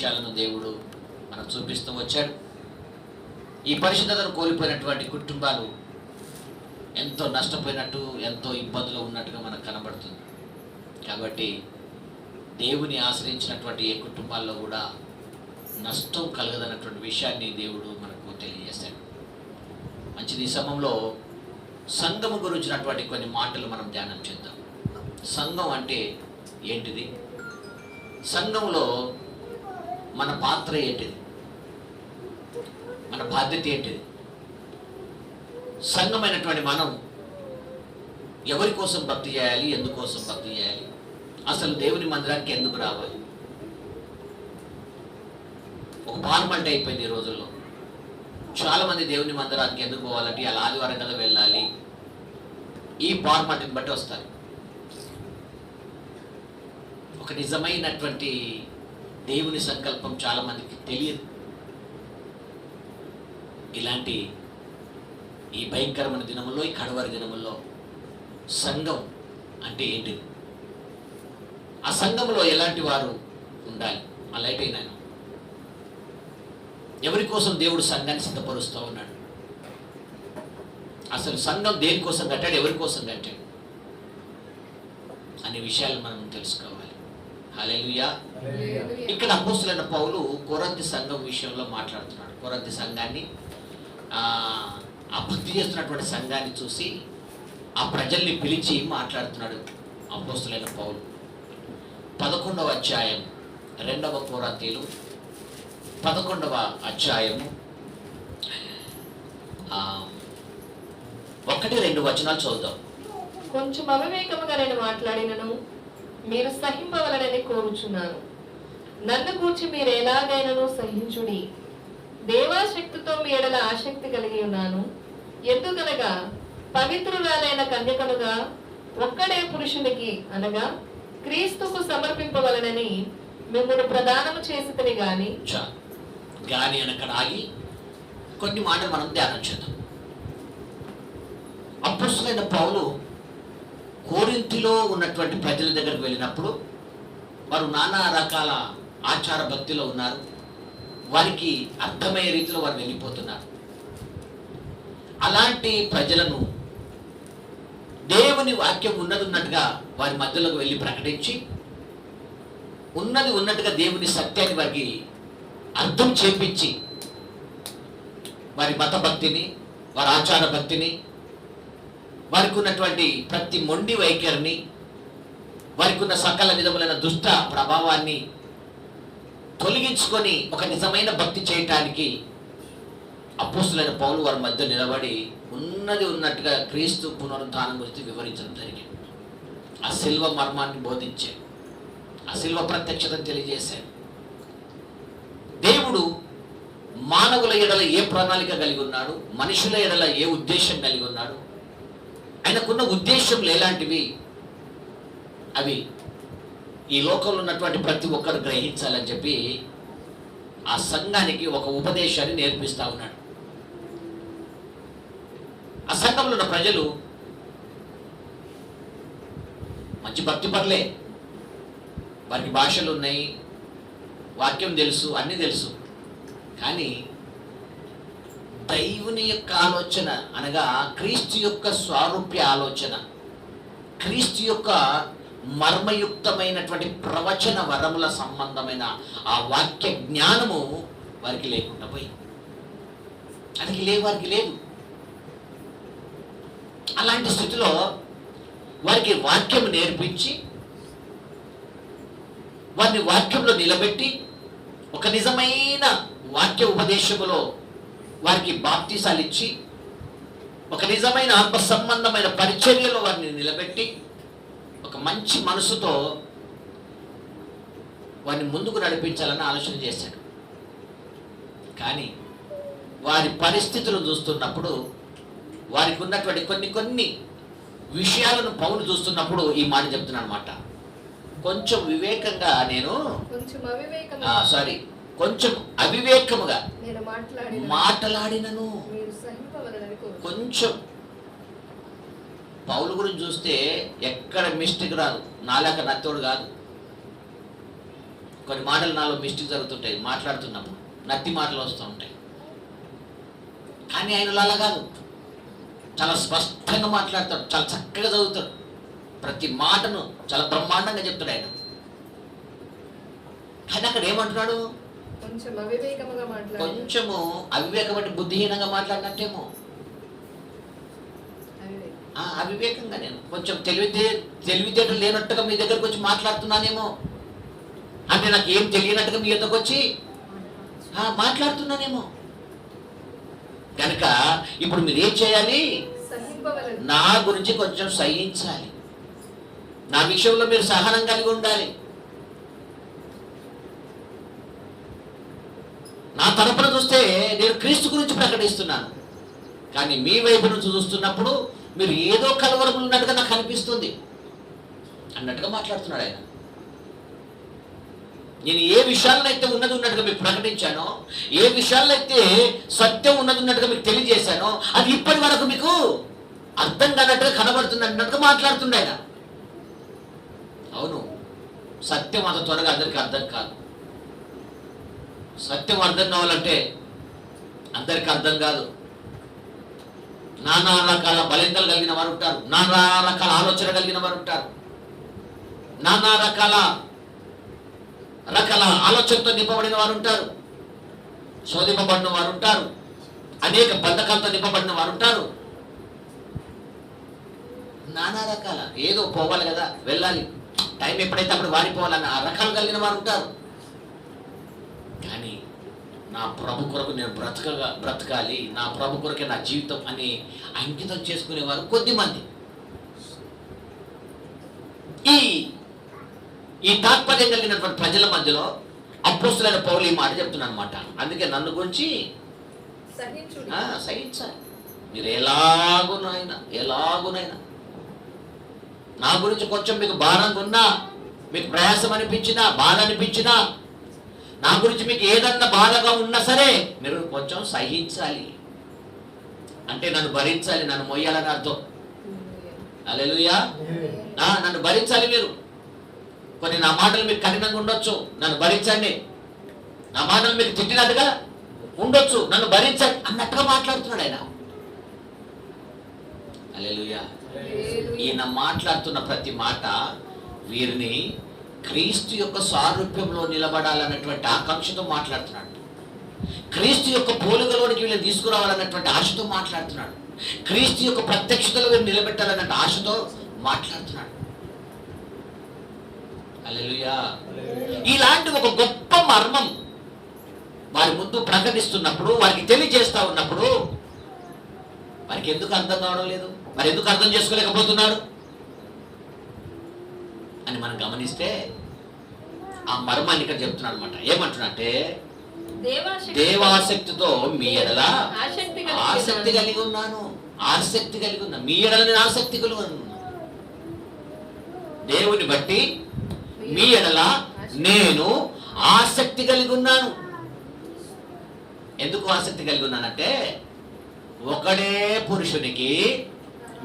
విషయాలను దేవుడు మనం చూపిస్తూ వచ్చాడు. ఈ పరిశుద్ధతను కోల్పోయినటువంటి కుటుంబాలు ఎంతో నష్టపోయినట్టు, ఎంతో ఇబ్బందులు ఉన్నట్టుగా మనకు కనబడుతుంది. కాబట్టి దేవుని ఆశ్రయించినటువంటి ఏ కుటుంబాల్లో కూడా నష్టం కలగదన్నటువంటి విషయాన్ని దేవుడు మనకు తెలియజేశాడు. మంచిది. ఈ సమయంలో సంఘము గురించినటువంటి కొన్ని మాటలు మనం ధ్యానం చేద్దాం. సంఘం అంటే ఏంటిది? సంఘంలో మన పాత్ర ఏంటిది? మన బాధ్యత ఏంటిది? సంఘమైనటువంటి మనం ఎవరి కోసం భక్తి చేయాలి? ఎందుకోసం భక్తి చేయాలి? అసలు దేవుని మందిరానికి ఎందుకు రావాలి? ఒక ఫార్మాలిటీ అయిపోయింది ఈ రోజుల్లో. చాలామంది దేవుని మందిరానికి ఎందుకు పోవాలంటే అలా ఆదివారం కదా వెళ్ళాలి, ఈ ఫార్మాలిటీని బట్టి వస్తారు. ఒక నిజమైనటువంటి దేవుని సంకల్పం చాలామందికి తెలియదు. ఇలాంటి ఈ భయంకరమైన దినముల్లో, ఈ కడవరి దినముల్లో సంఘం అంటే ఏంటిది? ఆ సంఘంలో ఎలాంటి వారు ఉండాలి? ఆ లైట్ అయినా ఎవరి కోసం దేవుడు సంఘాన్ని సిద్ధపరుస్తూ ఉన్నాడు? అసలు సంఘం దేనికోసం కట్టాడు, ఎవరి కోసం కట్టాడు అనే విషయాలు మనం తెలుసుకోవాలి. హల్లెలూయా. ఇక్కడ అపోస్తలుడైన పౌలు కొరింథీ సంఘం విషయంలో మాట్లాడుతున్నాడు. కొరింథీ సంఘాన్ని, ఆ భక్తి చేస్తున్నటువంటి సంఘాన్ని చూసి ఆ ప్రజల్ని పిలిచి మాట్లాడుతున్నాడు అపోస్తలుడైన పౌలు. 11వ అధ్యాయం 2వ కొరింథీలు 11వ అధ్యాయము 1-2 వచనాలు చదువుదాం. కొంచెం అవివేకముగా నేను మాట్లాడినను మీరు సహింపవలనని కోరుచున్నాను. నన్ను గూర్చి మీరు ఎలాగైనను సహించుడి. దేవాశక్తితో మీ ఎడల ఆసక్తి కలిగి ఉన్నాను. ఎందుకనగా పవిత్రురాలైన కన్యకనుగా ఒక్కడే పురుషునికి అనగా క్రీస్తుకు సమర్పింపవలనని మిమ్మల్ని ప్రదానము చేసితిని గాని అని అక్కడ ఆగి కొన్ని మాటలు మనం ధ్యానం చేద్దాం. అపోస్తలుడైన పౌలు కొరింథీలో ఉన్నటువంటి ప్రజల దగ్గరకు వెళ్ళినప్పుడు వారు నానా రకాల ఆచార భక్తిలో ఉన్నారు. వారికి అర్థమయ్యే రీతిలో వారు వెళ్ళిపోతున్నారు. అలాంటి ప్రజలను దేవుని వాక్యం ఉన్నది ఉన్నట్టుగా వారి మధ్యలోకి వెళ్ళి ప్రకటించి ఉన్నది ఉన్నట్టుగా దేవుని సత్యాన్ని వారికి అర్థం చేపించి వారి మత భక్తిని, వారి ఆచార భక్తిని, వారికి ఉన్నటువంటి ప్రతి మొండి వైఖరిని, వారికి ఉన్న సకల విధములైన దుష్ట ప్రభావాన్ని తొలగించుకొని ఒక నిజమైన భక్తి చేయటానికి అపోస్తలుడైన పౌలు వారి మధ్య నిలబడి ఉన్నది ఉన్నట్టుగా క్రీస్తు పునరుద్ధానం గురించి వివరించడం జరిగింది. ఆ శిల్వ మర్మాన్ని బోధించాడు. ఆ శిల్వ ప్రత్యక్షతను తెలియజేశాడు. దేవుడు మానవుల ఎడల ఏ ప్రణాళిక కలిగి ఉన్నాడు, మనుషుల ఎడల ఏ ఉద్దేశం కలిగి ఉన్నాడు, ఆయనకున్న ఉద్దేశంలు ఎలాంటివి, అవి ఈ లోకంలో ఉన్నటువంటి ప్రతి ఒక్కరు గ్రహించాలని చెప్పి ఆ సంఘానికి ఒక ఉపదేశాన్ని నేర్పిస్తా ఉన్నాడు. ఆ సంఘంలో ఉన్న ప్రజలు మంచి భక్తి పరులే, వారికి భాషలు ఉన్నాయి, వాక్యం తెలుసు, అన్నీ తెలుసు. కానీ దైవుని యొక్క ఆలోచన అనగా క్రీస్తు యొక్క స్వారూప్య ఆలోచన, క్రీస్తు యొక్క మర్మయుక్తమైనటువంటి ప్రవచన వరముల సంబంధమైన ఆ వాక్య జ్ఞానము వారికి లేకుండా పోయింది. వారికి లేదు. అలాంటి స్థితిలో వారికి వాక్యం నేర్పించి వారిని వాక్యంలో నిలబెట్టి ఒక నిజమైన వాక్య ఉపదేశములో వారికి బాప్తిసాలు ఇచ్చి ఒక నిజమైన ఆత్మ సంబంధమైన పరిచర్యలో వారిని నిలబెట్టి ఒక మంచి మనసుతో వారిని ముందుకు నడిపించాలని ఆలోచన చేశాడు. కానీ వారి పరిస్థితులను చూస్తున్నప్పుడు, వారికి ఉన్నటువంటి కొన్ని విషయాలను పౌలు చూస్తున్నప్పుడు ఈ మాట చెప్తున్నాను అన్నమాట. కొంచెం అవివేకముగా మాట్లాడినను. కొంచెం పౌలు గురించి చూస్తే ఎక్కడ మిస్టేక్ రాదు, నాలాక నత్తోడు కాదు. కొన్ని మాటలు నాలో మిస్టేక్ జరుగుతుంటాయి, మాట్లాడుతున్నప్పుడు నత్తి మాటలు వస్తూ ఉంటాయి. కానీ ఆయన అలా కాదు, చాలా స్పష్టంగా మాట్లాడతాడు, చాలా చక్కగా చదువుతాడు, ప్రతి మాటను చాలా బ్రహ్మాండంగా చెప్తాడు ఆయన. కానీ అక్కడ ఏమంటున్నాడు, కొంచెం అవివేకముగా మాట్లాడు. కొంచెము అవివేకం అంటే బుద్ధిహీనంగా మాట్లాడినట్టేమో, అవివేకంగా నేను కొంచెం తెలివితేటలు లేనట్టుగా మీ దగ్గరకు వచ్చి మాట్లాడుతున్నానేమో, అంటే నాకు ఏం తెలియనట్టుగా మీ దగ్గరకు వచ్చి మాట్లాడుతున్నానేమో. కనుక ఇప్పుడు మీరు ఏం చేయాలి, నా గురించి కొంచెం సహించాలి, నా విషయంలో మీరు సహనం కలిగి ఉండాలి. నా తరపున చూస్తే నేను క్రీస్తు గురించి ప్రకటిస్తున్నాను, కానీ మీ వైపు నుంచి చూస్తున్నప్పుడు మీరు ఏదో కలవరం ఉన్నట్టుగా నాకు అనిపిస్తుంది అన్నట్టుగా మాట్లాడుతున్నాడు ఆయన. నేను ఏ విషయాలను అయితే ఉన్నది ఉన్నట్టుగా మీకు ప్రకటించానో, ఏ విషయాల్లో అయితే సత్యం ఉన్నది ఉన్నట్టుగా మీకు తెలియజేశానో, అది ఇప్పటి వరకు మీకు అర్థం కానట్టుగా కనబడుతుంది అన్నట్టుగా మాట్లాడుతుండే ఆయన. అవును, సత్యం అంత త్వరగా అందరికీ అర్థం కాదు. సత్యం అర్థం కావాలంటే అందరికీ అర్థం కాదు. నానా రకాల బలింతలు కలిగిన వారు ఉంటారు, నానా రకాల ఆలోచన కలిగిన వారు ఉంటారు, నానా రకాల ఆలోచనతో నింపబడిన వారు ఉంటారు, శోధింపబడిన వారు ఉంటారు, అనేక బంధకాలతో నింపబడిన వారు ఉంటారు, నానా రకాల ఏదో పోవాలి కదా, వెళ్ళాలి, టైం ఎప్పుడైతే అప్పుడు వాడిపోవాలన్న ఆ రకాలు కలిగిన వారు ఉంటారు. కానీ నా ప్రభు కొరకు నేను బ్రతకాలి, నా ప్రభు కొరకే నా జీవితం అని అంకితం చేసుకునేవారు కొద్దిమంది. ఈ తాత్పర్యం కలిగినటువంటి ప్రజల మధ్యలో అపోస్తలుడైన పౌలు ఈ మాట చెప్తున్నాను అనమాట. అందుకే నన్ను గురించి సహించాలి. మీరు ఎలాగునైనా నా గురించి కొంచెం మీకు భారంగా ఉన్నా, మీకు ప్రయాసం అనిపించినా, బాధ అనిపించినా, నా గురించి మీకు ఏదన్నా బాధగా ఉన్నా సరే మీరు కొంచెం సహించాలి. అంటే నన్ను భరించాలి, నన్ను మొయ్యాలని అర్థం. హల్లెలూయా. నన్ను భరించాలి మీరు. కొన్ని నా మాటలు మీకు కఠినంగా ఉండొచ్చు, నన్ను భరించండి. నా మాటలు మీకు తిట్టినట్టుగా ఉండొచ్చు, నన్ను భరించండి అన్నట్టుగా మాట్లాడుతున్నాడు ఆయన. హల్లెలూయా. ఈయన మాట్లాడుతున్న ప్రతి మాట వీరిని క్రీస్తు యొక్క సారూప్యంలో నిలబడాలన్నటువంటి ఆకాంక్షతో మాట్లాడుతున్నాడు. క్రీస్తు యొక్క పోలికలోనికి వీళ్ళని తీసుకురావాలన్నటువంటి ఆశతో మాట్లాడుతున్నాడు. క్రీస్తు యొక్క ప్రత్యక్షతలో వీళ్ళు నిలబెట్టాలన్నటువంటి ఆశతో మాట్లాడుతున్నాడు. హల్లెలూయా. ఇలాంటి ఒక గొప్ప మర్మం వారి ముందు ప్రకటిస్తున్నప్పుడు, వారికి తెలియజేస్తా ఉన్నప్పుడు వారికి ఎందుకు అర్థం కావడం లేదు, మరి ఎందుకు అర్థం చేసుకోలేకపోతున్నారు అని మనం గమనిస్తే ఆ మర్మాన్ని ఇక్కడ చెప్తున్నాడు అనమాట. ఏమంటున్నాడంటే, దేవాసక్తితో మీ ఎడల ఆసక్తి కలిగి ఉన్నాను. ఆసక్తి కలిగి ఉన్నా, మీ ఎడల నేను ఆసక్తి కలిగి ఉన్నాను. దేవుని బట్టి మీ ఎడల నేను ఆసక్తి కలిగి ఉన్నాను. ఎందుకు ఆసక్తి కలిగి ఉన్నానంటే, ఒకడే పురుషునికి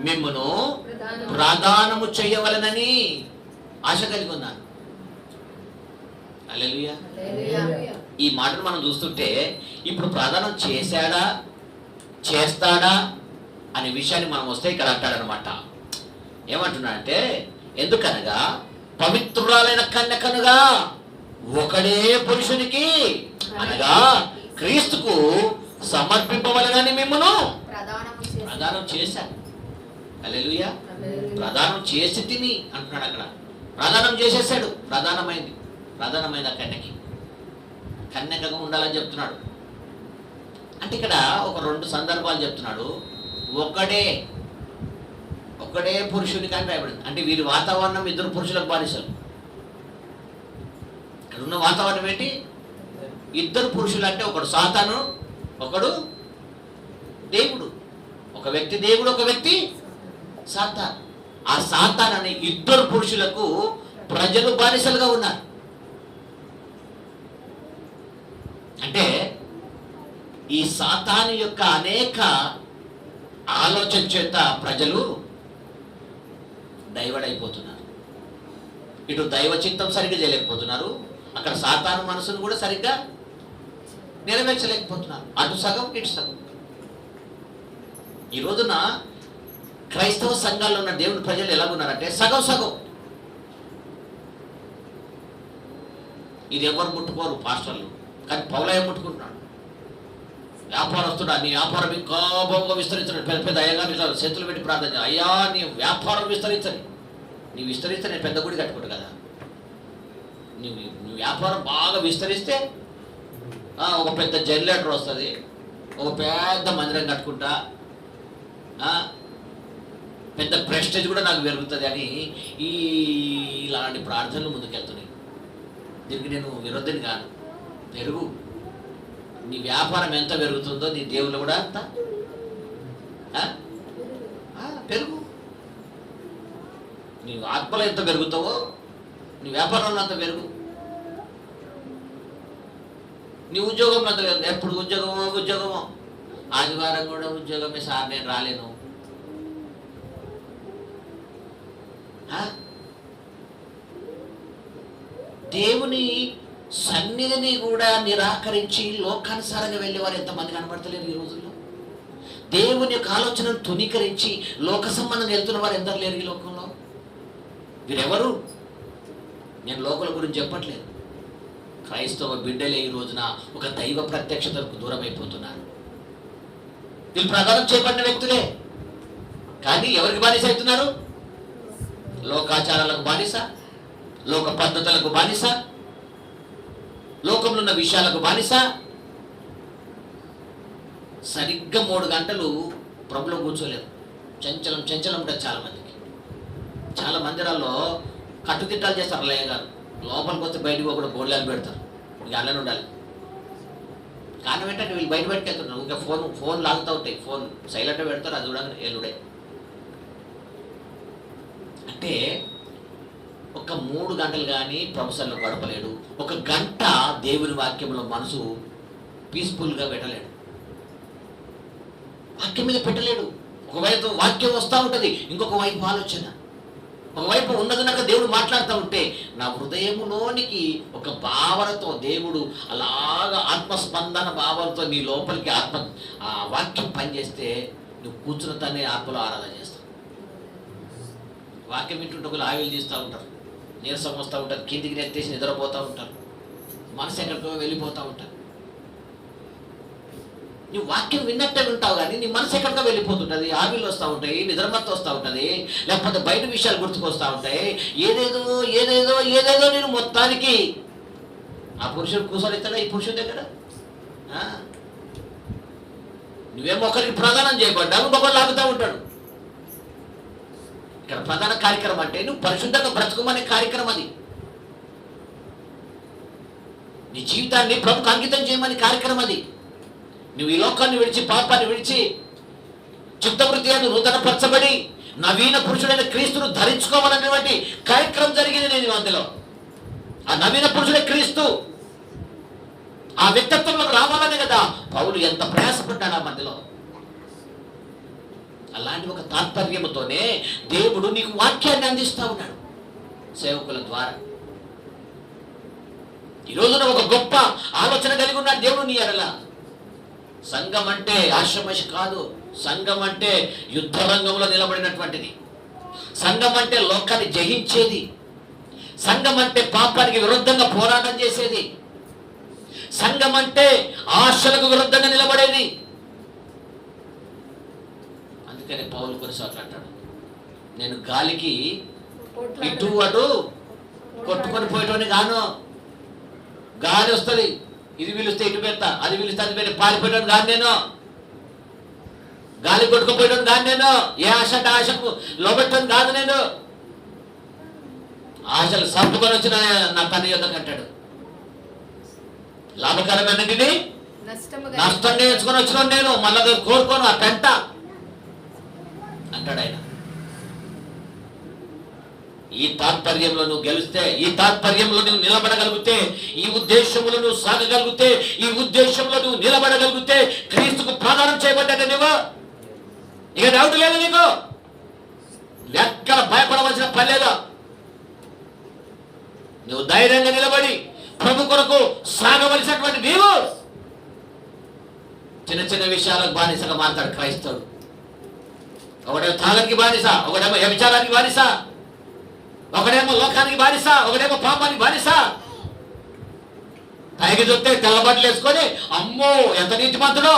మిమ్మును ప్రదానము చేయవలనని ఆశ కలిగి ఉన్నాను. హల్లెలూయా. ఈ మాటను మనం చూస్తుంటే ఇప్పుడు ప్రదానం చేస్తాడా అనే విషయాన్ని మనం వస్తే ఇక్కడ అంటాడనమాట. ఏమంటున్నాడంటే, ఎందుకనగా పవిత్రురాలైన కన్యకనుగా ఒకడే పురుషునికి అనగా క్రీస్తుకు సమర్పింపవలనని మిమ్మును ప్రదానం చేశాను. హల్లెలూయా. ప్రదానం చేసి తిని అంటున్నాడు అక్కడ. ప్రదానం చేసేసాడు, ప్రధానమైంది కన్యకగా ఉండాలని చెప్తున్నాడు. అంటే ఇక్కడ ఒక 2 సందర్భాలు చెప్తున్నాడు. ఒకడే పురుషునికి అని రాయబడింది. అంటే వీరి వాతావరణం 2 పురుషులకు బానిసలు. ఇక్కడ ఉన్న వాతావరణం ఏంటి? 2 పురుషులు. అంటే ఒకడు సాతాను, ఒకడు దేవుడు. ఒక వ్యక్తి దేవుడు, ఒక వ్యక్తి సాతాన్. ఆ సాతాన్ అనే 2 పురుషులకు ప్రజలు బానిసలుగా ఉన్నారు. అంటే ఈ సాతాను యొక్క అనేక ఆలోచన చేత ప్రజలు డైవర్ట్ అయిపోతున్నారు. ఇటు దైవ చిత్తం సరిగ్గా చేయలేకపోతున్నారు, అక్కడ సాతాను మనసును కూడా సరిగ్గా నెరవేర్చలేకపోతున్నారు. అటు సగం ఇటు సగం. ఈ రోజున క్రైస్తవ సంఘాల్లో ఉన్న దేవుని ప్రజలు ఎలాగున్నారంటే సగం సగం. ఇది ఎవరు ముట్టుకోరు పాస్టర్లు, కానీ పౌలయ్య ముట్టుకుంటున్నాడు. వ్యాపారస్తుడా, నీ వ్యాపారం ఇంకా బాగా విస్తరించండి. పెద్ద పెద్ద అయ్యగారు ఇట్లా చేతులు పెట్టి ప్రార్థన, అయ్యా నీ వ్యాపారం విస్తరించని. నీ విస్తరిస్తే నేను పెద్ద గుడి కట్టుకుంటా కదా. నీ వ్యాపారం బాగా విస్తరిస్తే ఒక పెద్ద జనరేటర్ వస్తుంది, ఒక పెద్ద మందిరం కట్టుకుంటా, పెద్ద ప్రెస్టేజ్ కూడా నాకు పెరుగుతుంది అని ఇలాంటి ప్రార్థనలు ముందుకెళ్తున్నాయి. దీనికి నేను విరోధిని కాను. పెరుగు. నీ వ్యాపారం ఎంత పెరుగుతుందో నీ దేవుళ్ళు కూడా అంత పెరుగు. నీ ఆత్మలో ఎంత పెరుగుతావో నీ వ్యాపారంలో అంత పెరుగు. నీ ఉద్యోగంలో అంత పెరుగు. ఎప్పుడు ఉద్యోగమో ఆదివారం కూడా ఉద్యోగమే సార్, నేను రాలేను. దేవుని సన్నిధిని కూడా నిరాకరించి లోకానుసారంగా వెళ్ళేవారు ఎంతమంది కనబడతలేరు ఈ రోజుల్లో. దేవుని యొక్క ఆలోచనను తునీకరించి లోక సంబంధం వెళ్తున్న వారు ఎందరు లేరు ఈ లోకంలో. వీరెవరు? నేను లోకల గురించి చెప్పట్లేదు. క్రైస్తవ బిడ్డలే ఈ రోజున ఒక దైవ ప్రత్యక్షతకు దూరం అయిపోతున్నారు. వీళ్ళు ప్రధానం చేపట్టిన వ్యక్తులే, కానీ ఎవరికి బానిస అవుతున్నారు? లోకాచారాలకు బానిస, లోక పద్ధతులకు బానిస, లోకంలో ఉన్న విషయాలకు బానిస. సరిగ్గా 3 గంటలు ప్రభులో కూర్చోలేదు. చంచలం ఉంటుంది చాలా మందికి. చాలా మందిరాల్లో కట్టుదిట్టాలు చేస్తారు. అల్లయ్య గారు లోపలికి వస్తే బయటకు కూడా గోళ్ళాలు పెడతారు. ఇక అలానే ఉండాలి. కారణం ఏంటంటే వీళ్ళు బయటకు వెళ్తున్నారు. ఇంకా ఫోన్ లాగుతూ ఉంటాయి. ఫోన్ సైలెంట్గా పెడతారు. అది కూడా ఏలుడే. అంటే ఒక 3 గంటలు కానీ ప్రొఫెసర్లు గడపలేడు. 1 గంట దేవుని వాక్యంలో మనసు పీస్ఫుల్గా పెట్టలేడు. వాక్యం మీద పెట్టలేడు. ఒకవైపు వాక్యం వస్తూ ఉంటుంది, ఇంకొక వైపు ఆలోచన. ఒకవైపు ఉన్నదనక దేవుడు మాట్లాడుతూ ఉంటే నా హృదయంలోనికి ఒక భావనతో దేవుడు అలాగా ఆత్మస్పందన భావంతో నీ లోపలికి ఆ వాక్యం పనిచేస్తే నువ్వు కూర్చున్న తనే ఆత్మలో ఆరాధన చేస్తావు. వాక్యం వింటుంటే ఒకరు ఆవిలు తీస్తూ ఉంటారు, నీరసం వస్తూ ఉంటారు, కిందికి నెత్తేసి నిద్రపోతూ ఉంటారు, మనసు ఎక్కడికో వెళ్ళిపోతూ ఉంటారు. నువ్వు వాక్యం విన్నట్టే వింటావు కానీ నీ మనసు ఎక్కడికో వెళ్ళిపోతుంటుంది. ఆవిలు వస్తూ ఉంటాయి, నిద్రమత్తు వస్తూ ఉంటుంది, లేకపోతే బయట విషయాలు గుర్తుకొస్తూ ఉంటాయి. ఏదేదో నేను మొత్తానికి ఆ పురుషుడు కూర్చొనిస్తాడా ఈ పురుషుడి దగ్గర? నువ్వేమో ఒకరికి ప్రధానం చేయబడ్డావు, ఇంకొకరు లాగుతూ ఉంటాడు. ఇక్కడ ప్రధాన కార్యక్రమం అంటే నువ్వు పరిశుద్ధంగా బ్రతుకుమనే కార్యక్రమం. అది నీ జీవితాన్ని ప్రభుకు అంకితం చేయమని కార్యక్రమం. అది నువ్వు ఈ లోకాన్ని విడిచి, పాపాన్ని విడిచి, చిత్తవృత్తిని నూతనపరచబడి నవీన పురుషుడైన క్రీస్తును ధరించుకోవాలనేటువంటి కార్యక్రమం జరిగింది నేను అందులో. ఆ నవీన పురుషుడే క్రీస్తు. ఆ వ్యక్తిత్వంలోకి రావాలనే కదా పౌలు ఎంత ప్రయాసపడ్డాడు ఆ మధ్యలో. అలాంటి ఒక తాత్పర్యంతోనే దేవుడు నీకు వాక్యాన్ని అందిస్తూ ఉన్నాడు సేవకుల ద్వారా. ఈ రోజున ఒక గొప్ప ఆలోచన కలిగి ఉన్నాడు దేవుడు నీ ఎడల. సంఘం అంటే ఆశ్రమశ కాదు. సంఘం అంటే యుద్ధ రంగంలో నిలబడినటువంటిది. సంఘం అంటే లోకాన్ని జయించేది. సంఘం అంటే పాపానికి విరుద్ధంగా పోరాటం చేసేది. సంఘం అంటే ఆశలకు విరుద్ధంగా నిలబడేది. అందుకని పౌలు కొన్నిసార్లు అంటాడు, నేను గాలికి ఇటు అటు కొట్టుకొని పోయేటోని గాను. గాలి వస్తుంది, ఇది పిలిస్తే ఇటు పెడతా, అది పిలిస్తే అది పెట్టి పారిపోయేటోని కాదు నేను. గాలి కొట్టుకుపోయేటోని కాదు నేను. ఏ ఆశ అంటే ఆశకు లోబెట్టని కాదు నేను. ఆశలు సంపుకొని వచ్చిన నా తండ్రి యొద్దకు అంటాడు. లాభకరమైనది నష్టంగా ఎంచుకొని వచ్చిన నేను మళ్ళీ కోరుకోను ఆ పెంట అంటాడు ఆయన. ఈ తాత్పర్యంలో నువ్వు గెలిస్తే, ఈ తాత్పర్యంలో నువ్వు నిలబడగలిగితే, ఈ ఉద్దేశంలో నువ్వు సాగగలిగితే, ఈ ఉద్దేశంలో నువ్వు నిలబడగలిగితే క్రీస్తుకు ప్రాధాన్యం చేయబడ్డాడు నువ్వు. ఇక డౌట్ లేదు నీకు. ఎక్కడ భయపడవలసిన పని లేదా. నువ్వు ధైర్యంగా నిలబడి ప్రభు కొరకు సాగవలసినటువంటి నీవు చిన్న చిన్న విషయాలకు బానిసగా మాట్లాడు క్రైస్తవుడు. ఒకడేమో తాళానికి బానిస, ఒకడేమో వ్యభిచారానికి బానిస, ఒకడేమో లోకానికి బానిస, ఒకడేమో పాపానికి బానిస. పైకి చూస్తే తెల్లబట్టలు వేసుకొని అమ్మో ఎంత నీతిమంతుడో.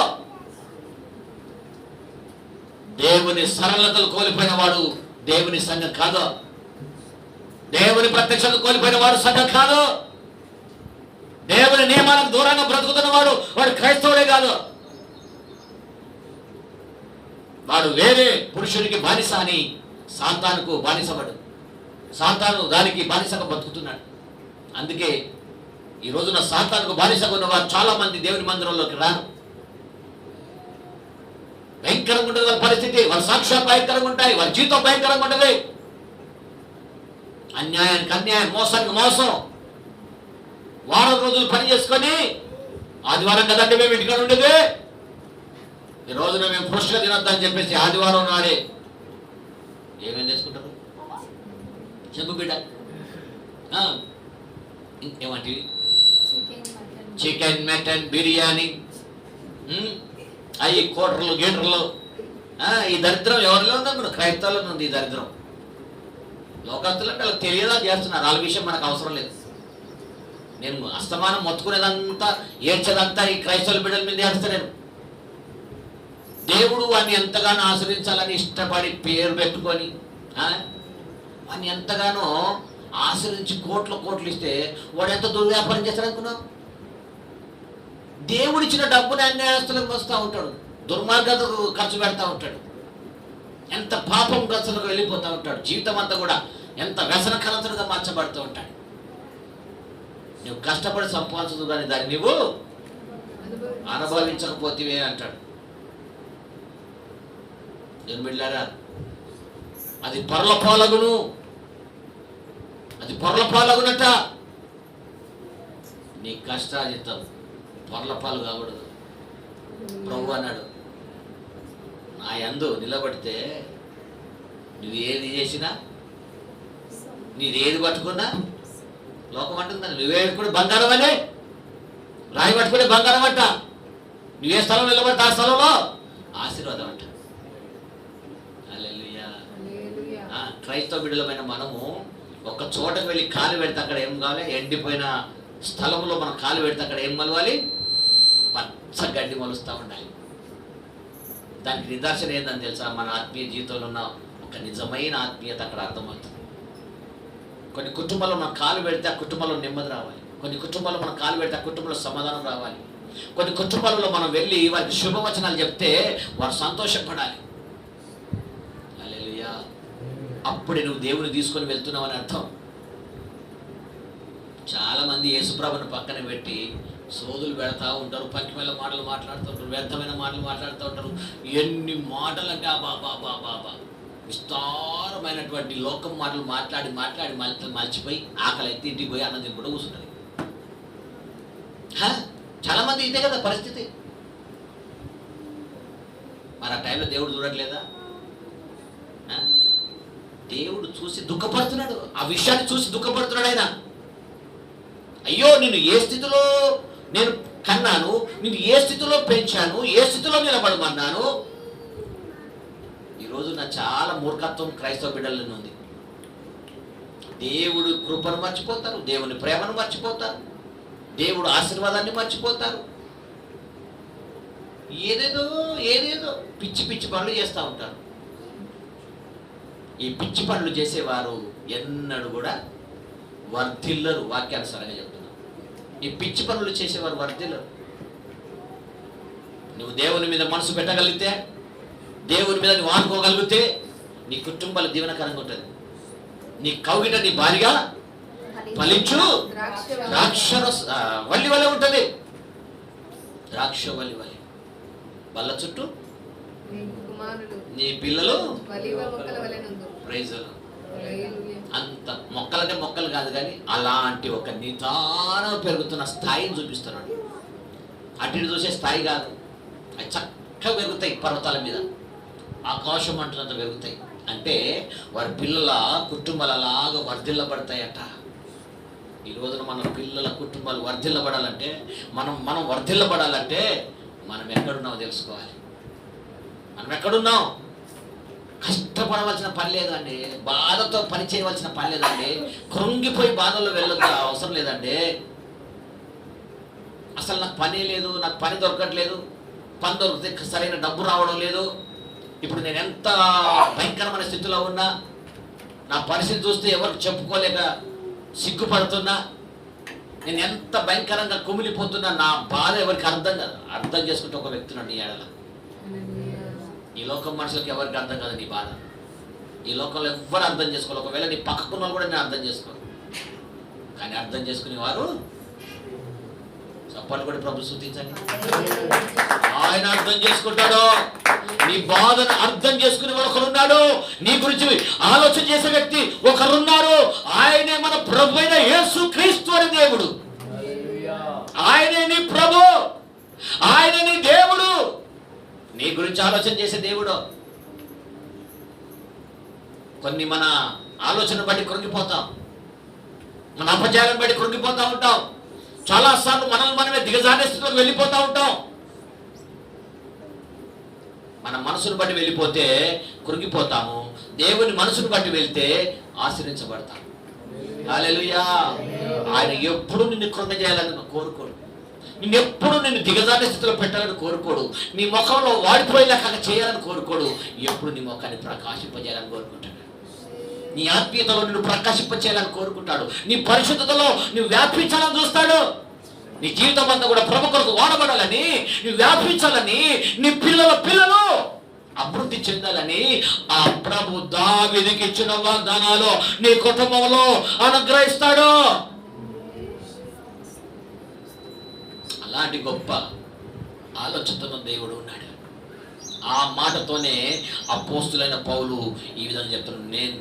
దేవుని సరళతలు కోల్పోయిన వాడు దేవుని సంఘం కాదు. దేవుని ప్రత్యక్షత కోల్పోయిన వాడు సంఘం కాదు. దేవుని నియమాలకు దూరంగా బ్రతుకుతున్న వాడు క్రైస్తవుడే కాదు. వాడు వేరే పురుషునికి బానిస అని సాతానుకు బానిసపడు. సాతాను దానికి బానిసగా బతుకుతున్నాడు. అందుకే ఈ రోజున సాతానుకు బానిసగా ఉన్న వారు చాలా మంది దేవుని మందిరంలోకి రారు. భయంకరంగా ఉంటుంది వాళ్ళ పరిస్థితి, వాళ్ళ సాక్ష్యాలు భయంకరంగా ఉంటాయి, వాళ్ళ జీవితం భయంకరంగా ఉంటుంది. అన్యాయానికి అన్యాయం, మోసానికి మోసం. వారం రోజులు పని చేసుకొని ఆదివారం కదండి మేము ఇంటికాడ ఉండేది, ఈ రోజున మేము పురుషుగా తినొద్దని చెప్పేసి ఆదివారం నాడే ఏమేం చేసుకుంటారు చెప్పు బిడ్డ. ఇంకేమంటే చికెన్, మటన్, బిర్యానీ, అవి కోటర్లు గీటర్లు. ఈ దరిద్రం ఎవరిలో ఉందనుకున్నా? క్రైస్తవుల్లో ఉంది ఈ దరిద్రం. లోకస్తులు అంటే వాళ్ళకి తెలియదా చేస్తున్నారు. వాళ్ళ విషయం మనకు అవసరం లేదు. నేను అస్తమానం మొత్తుకునేదంతా ఏడ్చేదంతా ఈ క్రైస్తవుల బిడ్డల మీద ఏడుస్తా. నేను దేవుడు వాడిని ఎంతగానో ఆశ్రయించాలని ఇష్టపడి పేరు పెట్టుకొని వాడిని ఎంతగానో ఆశ్రయించి కోట్లు ఇస్తే వాడు ఎంత దుర్వ్యాపారం చేస్తాడనుకున్నావు? దేవుడిచ్చిన డబ్బుని అన్యాయస్తులకు వస్తూ ఉంటాడు, దుర్మార్గతకు ఖర్చు పెడతా ఉంటాడు, ఎంత పాపం గచ్చలకు వెళ్ళిపోతూ ఉంటాడు. జీవితం అంతా కూడా ఎంత వ్యసనకరంతుడుగా మార్చబడుతూ ఉంటాడు. నువ్వు కష్టపడి సంపాదించదు కానీ దాన్ని నువ్వు అనుభవించకపోతేవే అంటాడు. నేను బిడ్డారా, అది పొరల పాలగును, అది పొరల పాలగునట. నీ కష్టాజితం పొరల పాలు కాకూడదు. ప్రభు అన్నాడు, నా యందు నిలబడితే నువ్వు ఏది చేసినా, నీది ఏది పట్టుకున్నా లోకం అంటుందని. నువ్వే కూడా బంగారం అనే రాయి పట్టుకునే బంగారం అంట. నువ్వే స్థలం నిలబడితే ఆ స్థలంలో ఆశీర్వాదం అంట. క్రైస్తవ బిడ్డలమైన మనము ఒక చోటకు వెళ్ళి కాలు పెడితే అక్కడ ఏం కావాలి? ఎండిపోయిన స్థలంలో మనం కాలు పెడితే అక్కడ ఏం మలవాలి? పచ్చ గడ్డి మలుస్తూ ఉండాలి. దానికి నిదర్శనం ఏందని తెలుసా? మన ఆత్మీయ జీవితంలో ఉన్న ఒక నిజమైన ఆత్మీయత అక్కడ అర్థమవుతుంది. కొన్ని కుటుంబాల్లో మనం కాలు పెడితే ఆ కుటుంబంలో నెమ్మది రావాలి. కొన్ని కుటుంబాల్లో మనం కాలు పెడితే ఆ కుటుంబంలో సమాధానం రావాలి. కొన్ని కుటుంబాలలో మనం వెళ్ళి వారికి శుభవచనాలు చెప్తే వారు సంతోషపడాలి. హల్లెలూయా. అప్పుడే నువ్వు దేవుని తీసుకొని వెళ్తున్నావు అని అర్థం. చాలామంది యేసుప్రభుని పక్కన పెట్టి సోదులు పెడతా ఉంటారు, పక్కిమైన మాటలు మాట్లాడుతూ ఉంటారు, వ్యర్థమైన మాటలు మాట్లాడుతూ ఉంటారు. ఎన్ని మాటలు అంటే బాబా విస్తారమైనటువంటి లోకం మాటలు మాట్లాడి మర్చిపోయి ఆకలి అయితే ఇంటికి పోయి అన్నం తిని కూడా కూర్చుంటుంది. చాలా మంది ఇదే కదా పరిస్థితి. మరి ఆ టైంలో దేవుడు చూడట్లేదా? దేవుడు చూసి దుఃఖపడుతున్నాడు. ఆ విషయాన్ని చూసి దుఃఖపడుతున్నాడు ఆయన. అయ్యో నిన్ను ఏ స్థితిలో నేను కన్నాను, నిన్ను ఏ స్థితిలో పెంచాను, ఏ స్థితిలో నిలబడమన్నాను. ఈరోజు నా చాలా మూర్ఖత్వం క్రైస్తవ బిడ్డలను ఉంది. దేవుడు కృపను మర్చిపోతారు, దేవుని ప్రేమను మర్చిపోతారు, దేవుడు ఆశీర్వాదాన్ని మర్చిపోతారు. ఏదేదో పిచ్చి పనులు చేస్తూ ఉంటారు. ఈ పిచ్చి పనులు చేసేవారు ఎన్నడూ కూడా వర్ధిల్లరు. వాక్యానుసారంగా చెప్తున్నాను, ఈ పిచ్చి పనులు చేసేవారు వర్ధిల్లరు. నువ్వు దేవుని మీద మనసు పెట్టగలిగితే, దేవుని మీద నువ్వు ఆనుకోగలిగితే నీ కుటుంబాలు దీవెనకరంగా ఉంటుంది. నీ కౌగిట నీ భార్యగా ఫలించు ద్రాక్ష వల్లి వలె ఉంటుంది. ద్రాక్ష వల్లి వాళ్ళ చుట్టూ నీ పిల్లలు ప్రైజులు. అంత మొక్కలంటే మొక్కలు కాదు కానీ అలాంటి ఒక నిదానం పెరుగుతున్న స్థాయిని చూపిస్తున్నాడు. అటు చూసే స్థాయి కాదు, అవి చక్కగా పెరుగుతాయి పర్వతాల మీద, ఆకాశం అంటున్నంత పెరుగుతాయి. అంటే వారి పిల్లల కుటుంబాలు అలాగా వర్ధిల్లబడతాయట. ఈ రోజున మన పిల్లల కుటుంబాలు వర్ధిల్లబడాలంటే మనం వర్ధిల్లబడాలంటే మనం ఎక్కడున్నామో తెలుసుకోవాలి. మనం ఎక్కడున్నాం? కష్టపడవలసిన పని లేదండి, బాధతో పని చేయవలసిన పని లేదండి, కృంగిపోయి బాధల్లో వెళ్ళొద్దు అవసరం లేదండి. అసలు నాకు పని లేదు, నాకు పని దొరకట్లేదు, పని దొరికితే సరైన డబ్బు రావడం లేదు, ఇప్పుడు నేను ఎంత భయంకరమైన స్థితిలో ఉన్నా, నా పరిస్థితి చూస్తే ఎవరికి చెప్పుకోలేక సిగ్గుపడుతున్నా, నేను ఎంత భయంకరంగా కుమిలిపోతున్నా, నా బాధ ఎవరికి అర్థం కాదు. అర్థం చేసుకుంటే ఒక వ్యక్తి ఉన్నాడు నీ ఎడల. ఈ లోకం మనుషులకు ఎవరికి అర్థం కాదు నీ బాధ. ఈ లోకంలో ఎవ్వరు అర్థం చేసుకోవాలి. ఒకవేళ నీ పక్కకున్న వాళ్ళు కూడా నేను అర్థం చేసుకోను, కానీ అర్థం చేసుకునేవారు చప్పట్లు కూడా ప్రభు స్తుతించండి. ఆయన అర్థం చేసుకుంటాడు. నీ బాధను అర్థం చేసుకునే వాడు ఒకరున్నాడు. నీ గురించి ఆలోచన చేసే వ్యక్తి ఒకరున్నారు. ఆయనే మన ప్రభు అయిన యేసు క్రీస్తు అనే దేవుడు. ఆయనే నీ ప్రభు, ఆయనే నీ దేవుడు. నీ గురించి ఆలోచన చేసే దేవుడు. కొన్ని మన ఆలోచన బట్టి కృంగిపోతాం, మన అపచారం బట్టి కృంగిపోతూ ఉంటాం. చాలాసార్లు మనల్ని మనమే దిగజారే స్థితిలోకి వెళ్ళిపోతూ ఉంటాం. మన మనసును బట్టి వెళ్ళిపోతే కృంగిపోతాము, దేవుని మనసును బట్టి వెళ్తే ఆశీర్వించబడతాం. హల్లెలూయా. ఆయన ఎప్పుడు నిన్ను కృంగజేయాలని కోరుకోడు, నిన్నెప్పుడు నిన్ను దిగజారే స్థితిలో పెట్టాలని కోరుకోడు, నీ ముఖంలో వాడిపోయేలాగా చేయాలని కోరుకోడు. ఎప్పుడు నీ ముఖాన్ని ప్రకాశింపజేయాలని కోరుకుంటాడు. నీ ఆత్మీయతలో నిన్ను ప్రకాశింపచేయాలని కోరుకుంటాడు. నీ పరిశుద్ధతలో నువ్వు వ్యాపించాలని చూస్తాడు. నీ జీవితం అంతా కూడా ప్రభు కొరకు వాడబడాలని, నువ్వు వ్యాపించాలని, నీ పిల్లలు అభివృద్ధి చెందాలని ఆ ప్రభు దావీదుకి ఇచ్చిన వాగ్దానాలు నీ కుటుంబంలో అనుగ్రహిస్తాడు. అలాంటి గొప్ప ఆలోచనతో దేవుడు ఉన్నాడు. ఆ మాటతోనే అపోస్తులైన పౌలు ఈ విధంగా చెప్తున్నాడు, నేను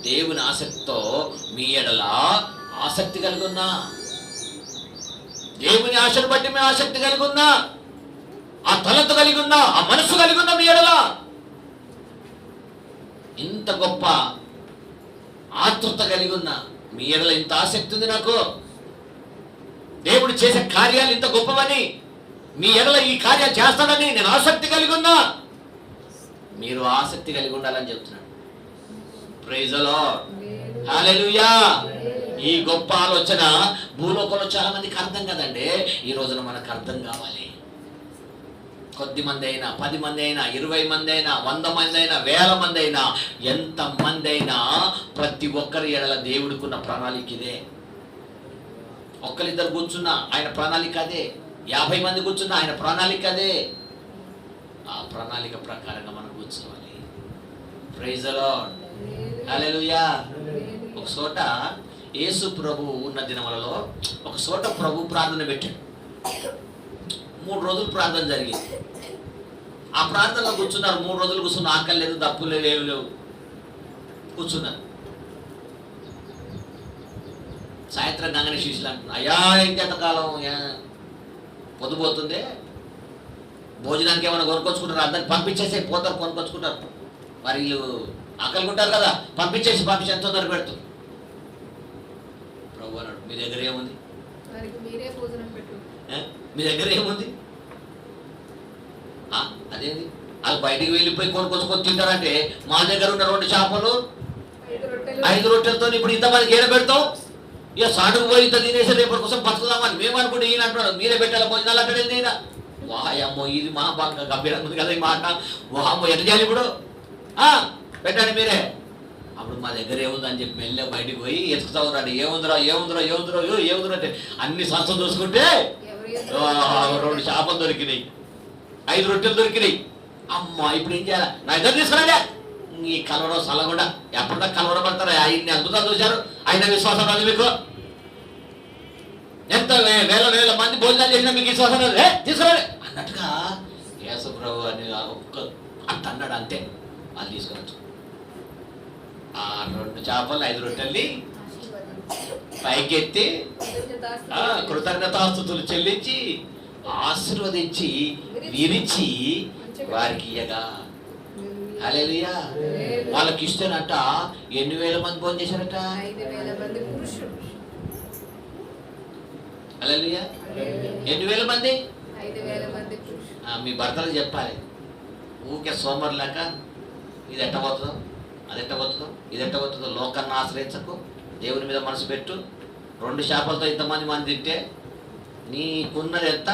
దేవుని ఆసక్తితో మీ ఎడల ఆసక్తి కలిగి ఉన్నా, దేవుని ఆశను బట్టి మేము ఆసక్తి కలిగి ఉన్నా, ఆ తలంత కలిగి ఉన్నా, ఆ మనసు కలిగి ఉన్నా మీ ఎడల. ఇంత గొప్ప ఆతృత కలిగి ఉన్నా, మీ ఎడల ఇంత ఆసక్తి ఉంది నాకు, దేవుడు చేసే కార్యాలు ఇంత గొప్పవని, మీ ఎడల ఈ కార్యాలు చేస్తాడని నేను ఆసక్తి కలిగి ఉన్నా. మీరు ఆసక్తి కలిగి ఉండాలని చెప్తున్నాడు. Praise the lord. హల్లెలూయా. ఈ గొప్ప ఆలోచన భూలోకంలో చాలా మందికి అర్థం కదండి. ఈ రోజున మనకు అర్థం కావాలి. కొద్ది మంది అయినా, 10 మంది అయినా, 20 మంది అయినా, 100 మంది అయినా, 1000 మంది అయినా, ఎంత మంది అయినా, ప్రతి ఒక్కరి ఎడల దేవుడికున్న ప్రణాళిక ఇదే. ఒక్కరిద్దరు కూర్చున్నా ఆయన ప్రణాళిక అదే, 50 మంది కూర్చున్నా ఆయన ప్రణాళిక అదే. ఆ ప్రణాళిక ప్రకారంగా మనం కూర్చోవాలి. Praise the lord. హల్లెలూయా. ఒక చోట యేసు ప్రభు ఉన్న దినములలో ఒక చోట ప్రభు ప్రార్థన పెట్టాడు. 3 రోజులు ప్రార్థన జరిగింది. ఆ ప్రార్థనలో కూర్చున్నారు. 3 రోజులు కూర్చున్న, ఆకలి లేదు, దప్పులు లేవు, ఏమి లేవు, కూర్చున్నారు. సాయంత్రం గంగని శిష్యులు అంటున్నారు, అయ్యా ఇంకెంతకాలం పొద్దుపోతుంది, భోజనానికి ఏమైనా కొనుక్కొచ్చుకుంటారు, అందరికి పంపించేసి పోతారు, కొనుక్కొచ్చుకుంటారు. మరి వీళ్ళు ఆకలి ఉంటారు కదా, పంపించేసి ఎంత తొందర పెడుతుంది. ప్రభు అన్నాడు, మీ దగ్గర ఏముంది? మీ దగ్గర ఏముంది? అదేంది? వాళ్ళు బయటికి వెళ్ళిపోయి కొనుక్కొచ్చుకొని తింటారంటే, మా దగ్గర ఉన్న 2 చేపలు 5 రొట్టెలతో ఇప్పుడు ఇంతమందికి ఏడ పెడతాం? ఇక సాటుకు పోయి ఇంత తినేసి రేపటి కోసం బతుకుదామని మేము అనుకుంటే ఈయన అంటున్నాడు, మీరే పెట్టాలి భోజనాలు అంటాడు. ఈయన వాయమ్మో, ఇది మా బాగా గంభీరంగా ఉంది కదా ఈ మాట. వామ్మో, ఎట్లా చేయాలి ఇప్పుడు? పెట్టండి మీరే. అప్పుడు మా దగ్గర ఏముంది అని చెప్పి మెల్లె బయటికి పోయి ఎత్తుకుతా ఉన్నాడు. ఏముందిరా అంటే అన్ని సంస్థలు చూసుకుంటే 2 చేపలు దొరికినాయి, 5 రొట్టెలు దొరికినాయి. అమ్మా, ఇప్పుడు ఏం చేయాలి? నా ఇద్దరు తీసుకురాడే. ఈ కలవడం సలగొండ ఎప్పుడన్నా కలవడబడతారు. ఆయన్ని అద్భుతాలు చూశారు, ఆయన విశ్వాసం రాదు మీకు. ఎంత వేల మంది భోజనాలు చేసినా మీకు విశ్వాసం రాదు, తీసుకురాడే అన్నట్టుగా యేసు ప్రభు అని ఒక్క అంత అన్నాడు. అంతే, వాళ్ళు తీసుకురావచ్చు. ఆ 2 చేపలు 5 రొట్టెల్ని పైకెత్తి కృతజ్ఞతాస్తుతులు చెల్లించి ఆశీర్వదించి విరిచి వారికి ఇయ్యగా. హల్లెలూయా. వాళ్ళకి ఇష్టేనట. ఎన్ని వేల మంది భోజనం చేశారట? హల్లెలూయా. హల్లెలూయా. ఎన్ని వేల మంది? 5,000 మంది పురుషులు. మీ భర్తలకు చెప్పాలి, ఊరికే సోమరులాక ఇది ఎట్టబోతుందో అది ఎట్టబోతుందో ఇది ఎట్టబోతుందో లోకాన్ని ఆశ్రయించకు, దేవుని మీద మనసు పెట్టు. 2 చేపలతో ఇంతమంది తింటే నీకున్నది ఎంత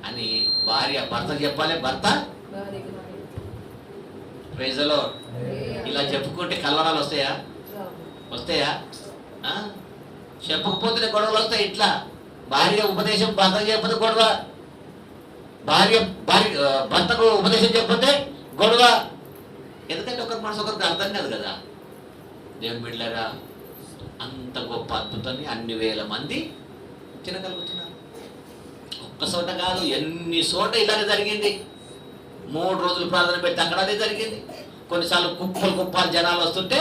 అని భార్య భర్తకు చెప్పాలి. భర్త భార్యకి ప్రైజ్ ది లార్డ్. ఇలా చెప్పుకుంటే కలవరాలు వస్తాయా? వస్తాయా? చెప్పకపోతే గొడవలు వస్తాయి. ఇట్లా భార్య ఉపదేశం భర్తకు చెప్పదు గొడవ, భార్య భర్తకు ఉపదేశం చెప్పతే గొడవ. ఎందుకంటే ఒకరి మనసు ఒకరికి అర్థం కాదు కదా. దేవుని బిడ్డలారా, అంత గొప్ప అద్భుతాన్ని అన్ని వేల మంది తినగలుగుతున్నారు. ఒక్క చోట కాదు, ఎన్ని చోట ఇలాగే జరిగింది. 3 రోజులు ప్రార్థన పెట్టి అక్కడ అదే జరిగింది. కొన్నిసార్లు కుప్పాలు జనాలు వస్తుంటే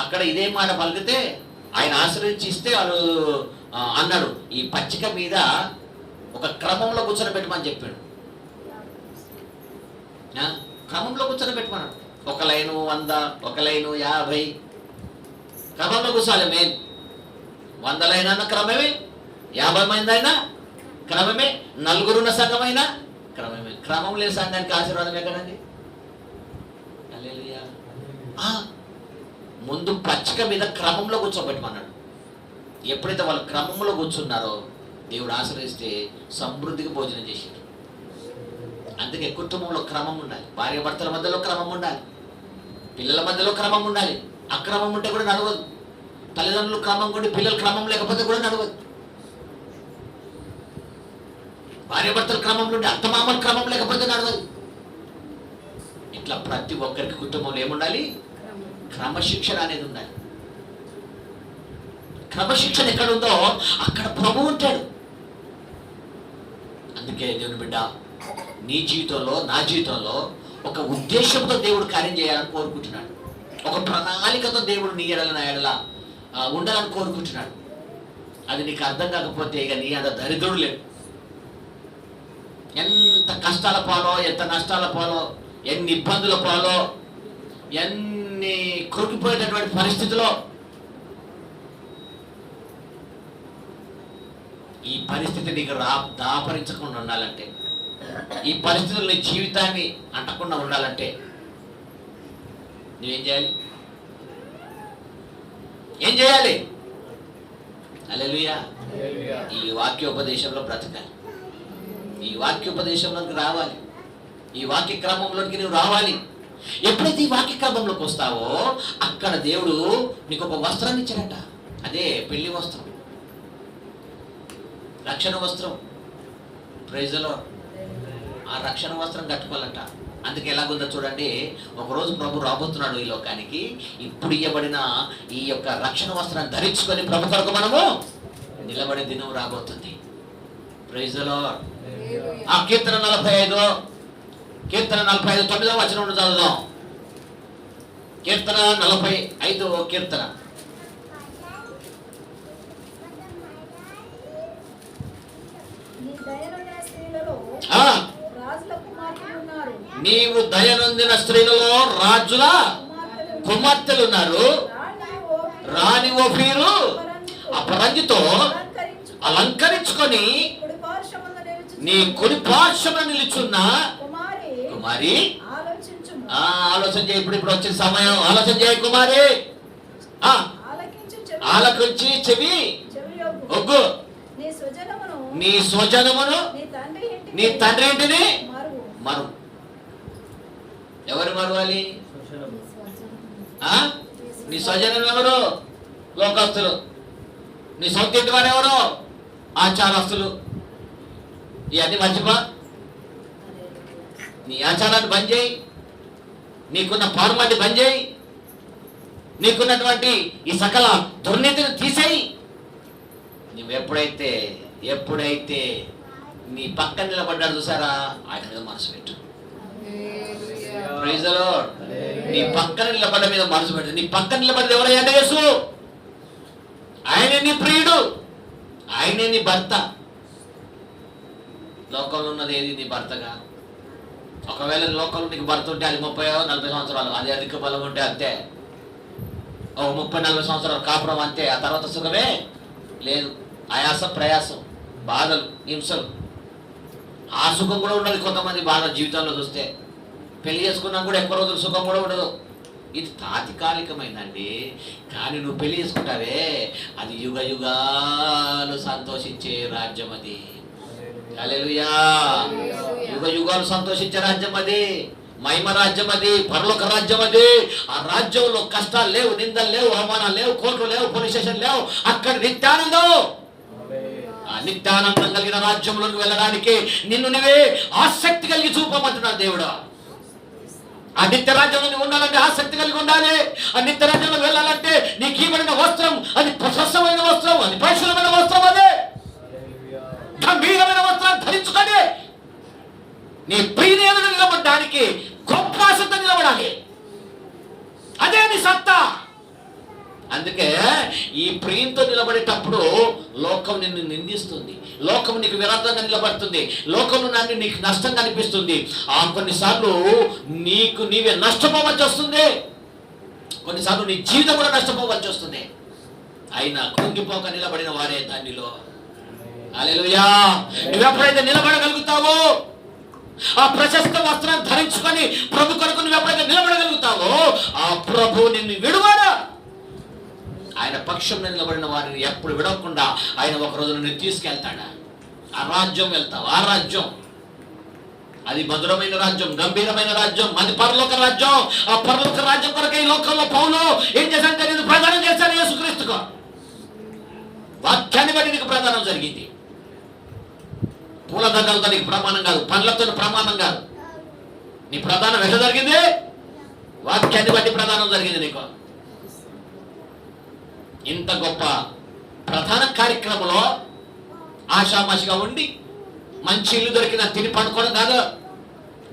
అక్కడ ఇదే మాట పలికితే ఆయన ఆశ్రయించి ఇస్తే వాళ్ళు అన్నాడు, ఈ పచ్చిక మీద ఒక క్రమంలో కూర్చొని పెట్టమని చెప్పాడు. క్రమంలో కూర్చొని పెట్టమన్నాడు. 1 లైను 100, 1 లైను 50 క్రమంలో కూర్చోాలి. మెయిన్ 100 లైన్ అన్న క్రమమే, 50 మంది అయినా క్రమమే, 4 ఉన్న సంఘమైనా క్రమమే. క్రమం లేని సంఘానికి ఆశీర్వాదం ఎక్కడండి? హల్లెలూయా. ముందు పచ్చిక మీద క్రమంలో కూర్చోబెట్టమన్నాడు. ఎప్పుడైతే వాళ్ళు క్రమంలో కూర్చున్నారో దేవుడు ఆశ్రయిస్తే సమృద్ధికి భోజనం చేశారు. అందుకే కుటుంబంలో క్రమం ఉండాలి, భార్య భర్తల మధ్యలో క్రమం ఉండాలి, పిల్లల మధ్యలో క్రమం ఉండాలి. అక్రమం ఉంటే కూడా నడవదు. తల్లిదండ్రులు క్రమం ఉండి పిల్లలు క్రమం లేకపోతే కూడా నడవదు. భార్య భర్తల క్రమంలో ఉండి అత్తమామల క్రమం లేకపోతే నడవదు. ఇట్లా ప్రతి ఒక్కరికి కుటుంబంలో ఏముండాలి? క్రమశిక్షణ అనేది ఉండాలి. క్రమశిక్షణ ఎక్కడ ఉందో అక్కడ ప్రభువు ఉంటాడు. అందుకే దేవుని బిడ్డ, నీ జీవితంలో నా జీవితంలో ఒక ఉద్దేశంతో దేవుడు కార్యం చేయాలని కోరుకుంటున్నాడు. ఒక ప్రణాళికతో దేవుడు నీ ఎడల నా ఎడల ఉండాలని కోరుకుంటున్నాడు. అది నీకు అర్థం కాకపోతే ఇక నీ అంత దరిద్రుడు లేడు. ఎంత కష్టాల పాలో, ఎంత నష్టాల పాలో, ఎన్ని ఇబ్బందుల పాలో, ఎన్ని కొరికిపోయేటటువంటి పరిస్థితిలో ఈ పరిస్థితి నీకు దాపరించకుండా ఉండాలంటే, ఈ పరిస్థితులు నీ జీవితాన్ని అంటకుండా ఉండాలంటే నువ్వేం చేయాలి? ఏం చేయాలి? హల్లెలూయా. ఈ వాక్యోపదేశంలో బ్రతకాలి, ఈ వాక్యోపదేశంలోకి రావాలి, ఈ వాక్య క్రమంలోకి నువ్వు రావాలి. ఎప్పుడైతే ఈ వాక్య క్రమంలోకి వస్తావో అక్కడ దేవుడు నీకు ఒక వస్త్రాన్ని ఇచ్చాడట. అదే పెళ్లి వస్త్రం, రక్షణ వస్త్రం. Praise the Lord. ఆ రక్షణ వస్త్రం కట్టుకోవాలంట. అందుకే ఎలాగుందో చూడండి. ఒకరోజు ప్రభు రాబోతున్నాడు ఈ లోకానికి. ఇప్పుడు ఇవ్వబడిన ఈ యొక్క రక్షణ వస్త్రాన్ని ధరించుకొని ప్రభు కొరకు మనము నిలబడే దినం రాబోతుంది. Praise the Lord. ఆ కీర్తన 45 9వ వచనం నుండి చదువుదాం. కీర్తన 45వ కీర్తన. నీవు దయనొందిన స్త్రీలలో రాజుల కుమార్తెలు ఉన్నారు. రాణి ఓఫీరు అపరంజితో అలంకరించుకొని నీ కుడి పార్శ్వమున నిలుచున్న కుమారి ఆలోచన చేయి. ఇప్పుడు వచ్చిన సమయం. ఆలోచన చేయి కుమారి. ఆలకించి చెవి ఒగ్గు. నీ స్వజనమును నీ తండ్రి ఇంటిని మరు. ఎవరు మరవాలి? నీ స్వజనం ఎవరు? లోకస్తులు. నీ సొంత ఇంటి వారు ఎవరు? ఆచారస్తులు. ఇవన్నీ మర్చిపో. నీ ఆచారాన్ని బంద్ చేయి, నీకున్న ఫార్మాలిటీ బంద్ చేయి, నీకున్నటువంటి ఈ సకల దుర్నీతిని తీసేయి. నువ్వు ఎప్పుడైతే నీ పక్కన నిలబడ్డాడు చూసారా, ఆయన మీద మనసు పెట్టు. Praise the Lord. నీ పక్కన నిలబడ్డ మీద మనసు పెట్టు. నీ పక్కన నిలబడ్డది ఎవరయ్యా? యేసు. ఆయనే నీ ప్రియుడు, ఆయనే నీ భర్త. లోకంలో ఉన్నది ఏది నీ భర్తగా? ఒకవేళ లోకంలో నీకు భర్త ఉంటే అది 30-40 సంవత్సరాలు, అది అధిక బలం ఉంటే అంతే. 30-40 సంవత్సరాలు కాపురం అంతే. ఆ తర్వాత సుఖమే లేదు. ఆయాస ప్రయాసం, బాధలు, హింసలు, ఆ సుఖం కూడా ఉండదు. కొంతమంది బాధ జీవితంలో చూస్తే పెళ్లి చేసుకున్నా కూడా ఎక్కువ రోజులు సుఖం కూడా ఉండదు. ఇది తాత్కాలికమైందండి. కానీ నువ్వు పెళ్లి చేసుకుంటావే, అది యుగ యుగాలు సంతోషించే రాజ్యం అది. హల్లెలూయా. యుగ యుగాలు సంతోషించే రాజ్యం అది, మహిమ రాజ్యం అది, పరలోక రాజ్యం అది. ఆ రాజ్యంలో కష్టాలు లేవు, నిందలు లేవు, అవమానాలు లేవు, కోర్టులు లేవు, పోలీస్ స్టేషన్ లేవు. అక్కడ నిత్యానందం. ఆ నిత్యానందం కలిగిన రాజ్యంలోకి వెళ్ళడానికి నిన్ను నువ్వే ఆసక్తి కలిగి చూపమంటున్నాడు దేవుడు. ఆ నిత్య రాజ్యంలో నువ్వు ఉండాలంటే ఆసక్తి కలిగి ఉండాలి. ఆ నిత్య రాజ్యంలో వెళ్ళాలంటే నీకు ఇవ్వబడిన వస్త్రం అది ప్రశస్తమైన వస్త్రం, అది పరిశుభ్రమైన వస్త్రం, అదే గంభీరమైన వస్త్రాన్ని ధరించుకొని నీ ప్రియుని ఎదుట నిలబడడానికి గొప్ప ఆశతో నిలబడాలి. అదే నీ సత్తా. అందుకే ఈ ప్రియంతో నిలబడేటప్పుడు లోకం నిన్ను నిందిస్తుంది, లోకం నీకు విరోధంగా నిలబడుతుంది, లోకంలో నన్ను నీకు నష్టంగా అనిపిస్తుంది. ఆ కొన్నిసార్లు నీకు నీవే నష్టపోవలసి వస్తుంది, కొన్నిసార్లు నీ జీవితం కూడా నష్టపోవలసి వస్తుంది. అయినా కుంగిపోక నిలబడిన వారే దానిలో. హల్లెలూయా. నువ్వు ఎప్పుడైతే నిలబడగలుగుతావో, ఆ ప్రశస్త వస్త్రాన్ని ధరించుకొని ప్రభు కొరకు నువ్వు ఎప్పుడైతే నిలబడగలుగుతావో, ఆ ప్రభు నిన్ను విడువాడా. ఆయన పక్షంలో నిలబడిన వారిని ఎప్పుడు విడవకుండా ఆయన ఒక రోజు నిన్ను తీసుకెళ్తాడా. ఆ రాజ్యం వెళ్తావు. ఆ రాజ్యం అది మధురమైన రాజ్యం, గంభీరమైన రాజ్యం, అది పరలోక రాజ్యం. ఆ పరలోక రాజ్యం కొరకు ఈ లోకంలో పౌలు ఏం చేశాడంటే నేను ప్రదానం చేశాను యేసుక్రీస్తుకు. వాక్యాన్ని బట్టి నీకు ప్రదానం జరిగింది. పూలదండలతో నీకు ప్రమాణం కాదు, పండ్లతో ప్రమాణం కాదు. నీ ప్రదానం ఎట్లా జరిగింది? వాక్యాన్ని బట్టి ప్రదానం జరిగింది నీకు. ఇంత గొప్ప ప్రధాన కార్యక్రమంలో ఆషామాషిగా ఉండి మంచి ఇల్లు దొరికిన తిని పండుకోవడం కాదు,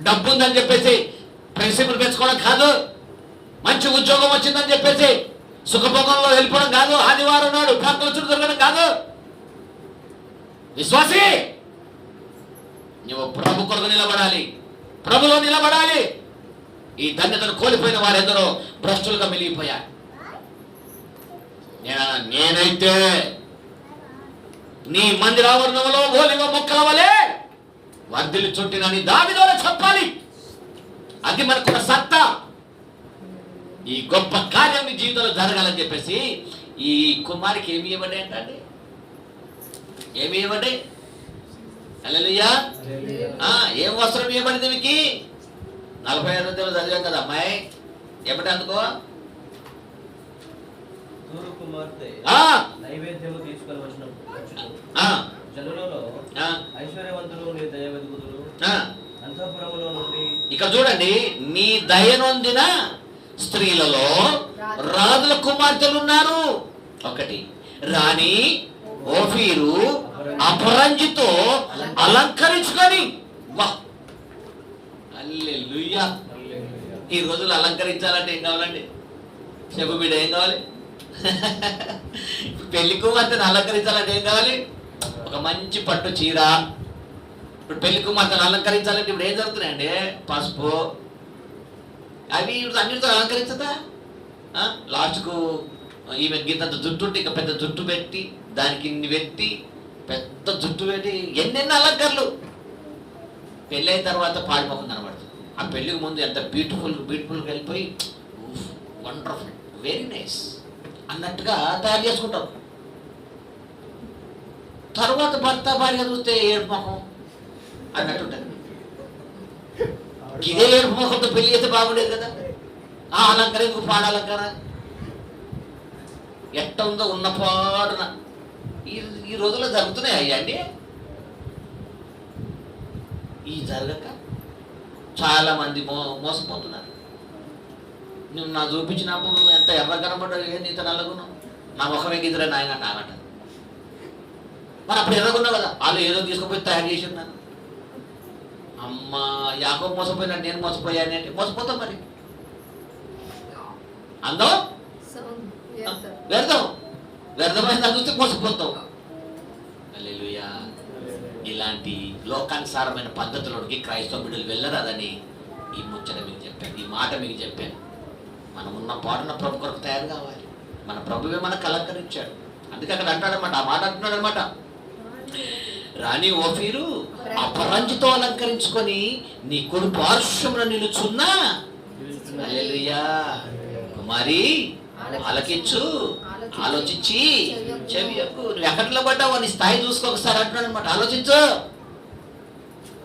డబ్బు ఉందని చెప్పేసి ప్రిన్సిపల్ పెంచుకోవడం కాదు, మంచి ఉద్యోగం వచ్చిందని చెప్పేసి సుఖభోగంలో వెళ్ళిపోవడం కాదు, ఆదివారం నాడు ప్రార్థన చుట్టూ దొరకడం కాదు. విశ్వాసి, నువ్వు ప్రభు కొరకు నిలబడాలి, ప్రభులో నిలబడాలి. ఈ ధన్యతను కోల్పోయిన వారెందరో భ్రష్టులుగా మిగిలిపోయారు. నేనైతే నీ మందిరావరణంలో ఓలివ మొక్కల వలె వర్ధిల్లి చుట్టినని దావీదులో చెప్పాలి. అది మనకున్న సత్తా. ఈ గొప్ప కార్యం నీ జీవితంలో జరగాలని చెప్పేసి ఈ కుమారికి ఏమి ఇవ్వండి అంటండి, ఏమి ఇవ్వండి? హల్లెలూయా. ఏం వస్త్రం ఇవ్వబడింది మీకు? 45 చదివాం కదా అమ్మాయి, ఎప్పటి అందుకో నైవేద్యము తీసుకొని వచ్చిన జనులలో ఐశ్వర్యవంతులు నీ దయ వెదుగుదురు అంతఃపురములో నుండి. ఇక్కడ చూడండి, నీ దయనొందిన స్త్రీలలో రాజుల కుమార్తెలు ఉన్నారు. ఒకటి రాణి ఓఫీరు అపరంజితో అలంకరించుకొని. హల్లెలూయా. ఈ రోజులు అలంకరించాలంటే ఏం కావాలండి? చెప్పు బిడ్డ, ఏం కావాలి? పెళ్లి కుమార్తెను అలంకరించాలంటే ఏం కావాలి? ఒక మంచి పట్టు చీర. ఇప్పుడు పెళ్లి కుమార్తెను అలంకరించాలంటే ఇప్పుడు ఏం జరుగుతున్నాయండి? పసుపు అవి అన్నిటితో అలంకరించదా? లాస్ట్కు ఈమె గీతంత జుట్టు ఉంటే ఇక పెద్ద జుట్టు పెట్టి దానికి ఇన్ని పెట్టి పెద్ద జుట్టు పెట్టి ఎన్నెన్ని అలంకరణలు. పెళ్ళి అయిన తర్వాత పాడిపోకుండా కనబడుతుంది. ఆ పెళ్లికి ముందు ఎంత బ్యూటిఫుల్గా వెళ్ళిపోయి వండర్ఫుల్, వెరీ నైస్ అన్నట్టుగా తయారు చేసుకుంటాం. తర్వాత భర్త భార్య చూస్తే ఏడుపు ముఖం అన్నట్టుంటది. ఇదే ఏడుపు ముఖంతో పెళ్లి అయితే బాగుండేది కదా. ఆ అలంకరణ ఎందుకు? పాడాలంకరణ ఎట్ట ఉందో ఉన్న పాడున ఈ రోజుల్లో జరుగుతున్నాయి అయ్యండి. ఈ జరగక చాలా మంది మోసపోతున్నారు. నువ్వు నా చూపించినప్పుడు ఎంత ఎర్ర కనబడ్డా, నీతో నల్లగున్నావు, నా ముఖమే గిద్దరే నాయన నాగంట. మరి అప్పుడు ఎర్రగున్నావు కదా, వాళ్ళు ఏదో తీసుకుపోయి తయారు చేసి ఉన్నాను. అమ్మ యాకో మోసపోయినా నేను మోసపోయానంటే మోసపోతాం. మరి అందం వ్యర్థం, వ్యర్థమైన చూస్తే మోసపోతావు. హల్లెలూయా. ఇలాంటి లోకానుసారమైన పద్ధతులకి క్రైస్తవ బిడ్డలు వెళ్ళరాదని ఈ ముచ్చట మీకు చెప్పాను, ఈ మాట మీకు చెప్పాను. మనం ఉన్న పాటున ప్రభు కొరకు తయారు కావాలి. మన ప్రభువే మనకు అలంకరించాడు. అందుకే అక్కడ అంటాడనమాట, ఆ మాట అంటున్నాడు అనమాట. రాణి ఓఫీరు అపరంజితో అలంకరించుకొని నీ కొడు పార్శ్వమున నిలుచున్నా హల్లెలూయా కుమారి ఆలకించు, ఆలోచించి చెవియకు. నువ్వు ఎక్కడిలో పడ్డావు నీ స్థాయి చూసుకో ఒకసారి అంటున్నాడు అనమాట. ఆలోచించు,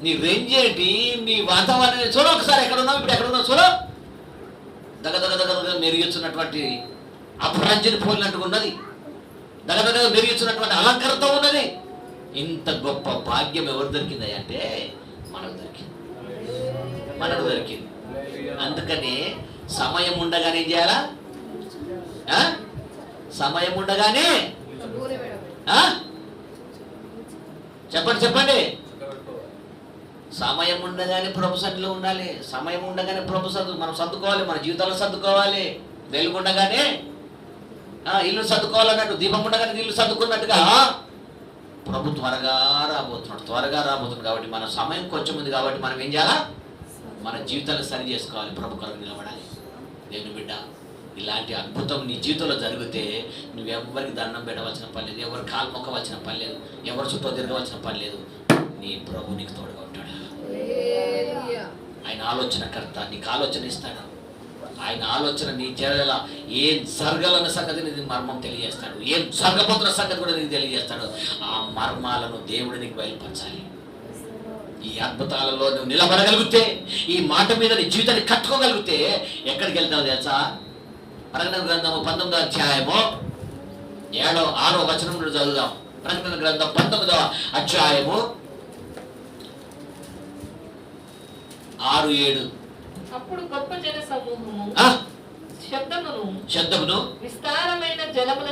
నీ రేంజ్ ఏంటి, నీ వాతావరణం చూడ ఒకసారి, ఎక్కడ ఉన్నావు ఇప్పుడు, ఎక్కడ ఉన్నావు చూడ. దగదగదగ మెరుగుచున్నటువంటి అపరంజిని పోలినట్టుగా ఉన్నది, దగదగ మెరుగుచున్నటువంటి అలంకరణతో ఉన్నది. ఇంత గొప్ప భాగ్యం ఎవరు దొరికింది అంటే మనకు దొరికింది, మనకు దొరికింది. అందుకని సమయం ఉండగానే ఏం చేయాలా? సమయం ఉండగానే చెప్పండి చెప్పండి, సమయం ఉండగానే ప్రభు సన్నిధిలో ఉండాలి. సమయం ఉండగానే ప్రభు మనం సర్దుకోవాలి, మన జీవితంలో సర్దుకోవాలి. వెలుగు ఉండగానే ఇల్లు సర్దుకోవాలన్నట్టు, దీపం ఉండగానే ఇల్లు సర్దుకున్నట్టుగా ప్రభు త్వరగా రాబోతున్నాడు కాబట్టి మన సమయం కొంచెం ఉంది కాబట్టి మనం ఏం చేయాలా? మన జీవితాన్ని సరి చేసుకోవాలి, ప్రభు కొరకు నిలబడాలి. దేవుని బిడ్డ, ఇలాంటి అద్భుతం నీ జీవితంలో జరిగితే నువ్వెవరికి దండం పెట్టవలసిన పని లేదు, ఎవరు కాలు మొక్కవలసిన పని లేదు, ఎవరు చుట్టూ తిరగవలసిన పని లేదు. నీ ప్రభు నీకు తోడుగా ఉంటాడు. ఆయన ఆలోచనకర్త, నీకు ఆలోచన ఇస్తాడు. ఆయన ఆలోచన నీ చేయాల ఏం జరగాలన్న సంగతి నీకు మర్మం తెలియజేస్తాడు, ఏం జరగబోతున్న సంగతి కూడా నీకు తెలియజేస్తాడు. ఆ మర్మాలను దేవుడు నీకు బయలుపరచాలి. ఈ అద్భుతాలలో నువ్వు నిలబడగలిగితే, ఈ మాట మీద నీ జీవితాన్ని కట్టుకోగలిగితే ఎక్కడికి వెళ్తావు తెలుసా? ప్రకటన గ్రంథము 19వ అధ్యాయము 6వ వచనం నుండి చదువుదాం. ప్రకటన గ్రంథం 19వ అధ్యాయము 6-7. అప్పుడు గొప్ప జన సమూహము శబ్దమును విస్తారమైన జలముల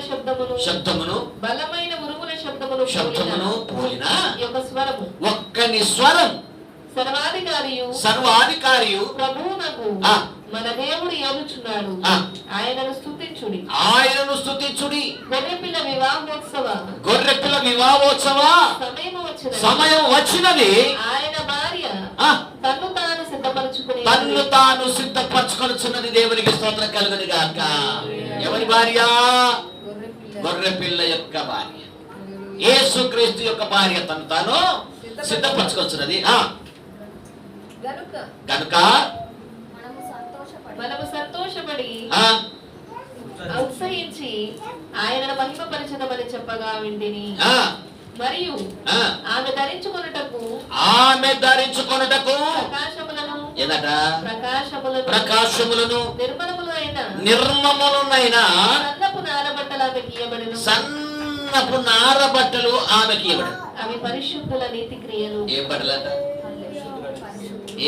శబ్దమును బలమైన ఉరుముల శబ్దమును పోలిన ఒక స్వరము, ఒక్కని స్వరం, సర్వాధికారియు ప్రభువునకు మన దేవుడు ఏలుచున్నాడు, ఆయనను స్తుతించుడి. గొర్రెపిల్ల వివాహోత్సవ సమయం వచ్చినది. ఆయన భార్య తన్ను తాను సిద్ధపరచుకొనుచున్నది. దేవునికి స్తోత్రం కలుగును గాక. ఎవరి భార్య? గొర్రెపిల్ల యొక్క భార్య, యేసుక్రీస్తు యొక్క భార్య తను తాను సిద్ధపరచుకొనుచున్నది. కనుక మనము సంతోషపడి ఉత్సహించి ఆయనను మహిమపరచదమని చెప్పగా వింటిని. మరియు ఆమె ధరించుకొనుటకు ప్రకాశములను నిర్మలములైన సన్నపు నారబట్టలు ఆమెకి ఇవ్వడం. అవి పరిశుద్ధుల నీతి క్రియలు. ఏం బట్టలంట?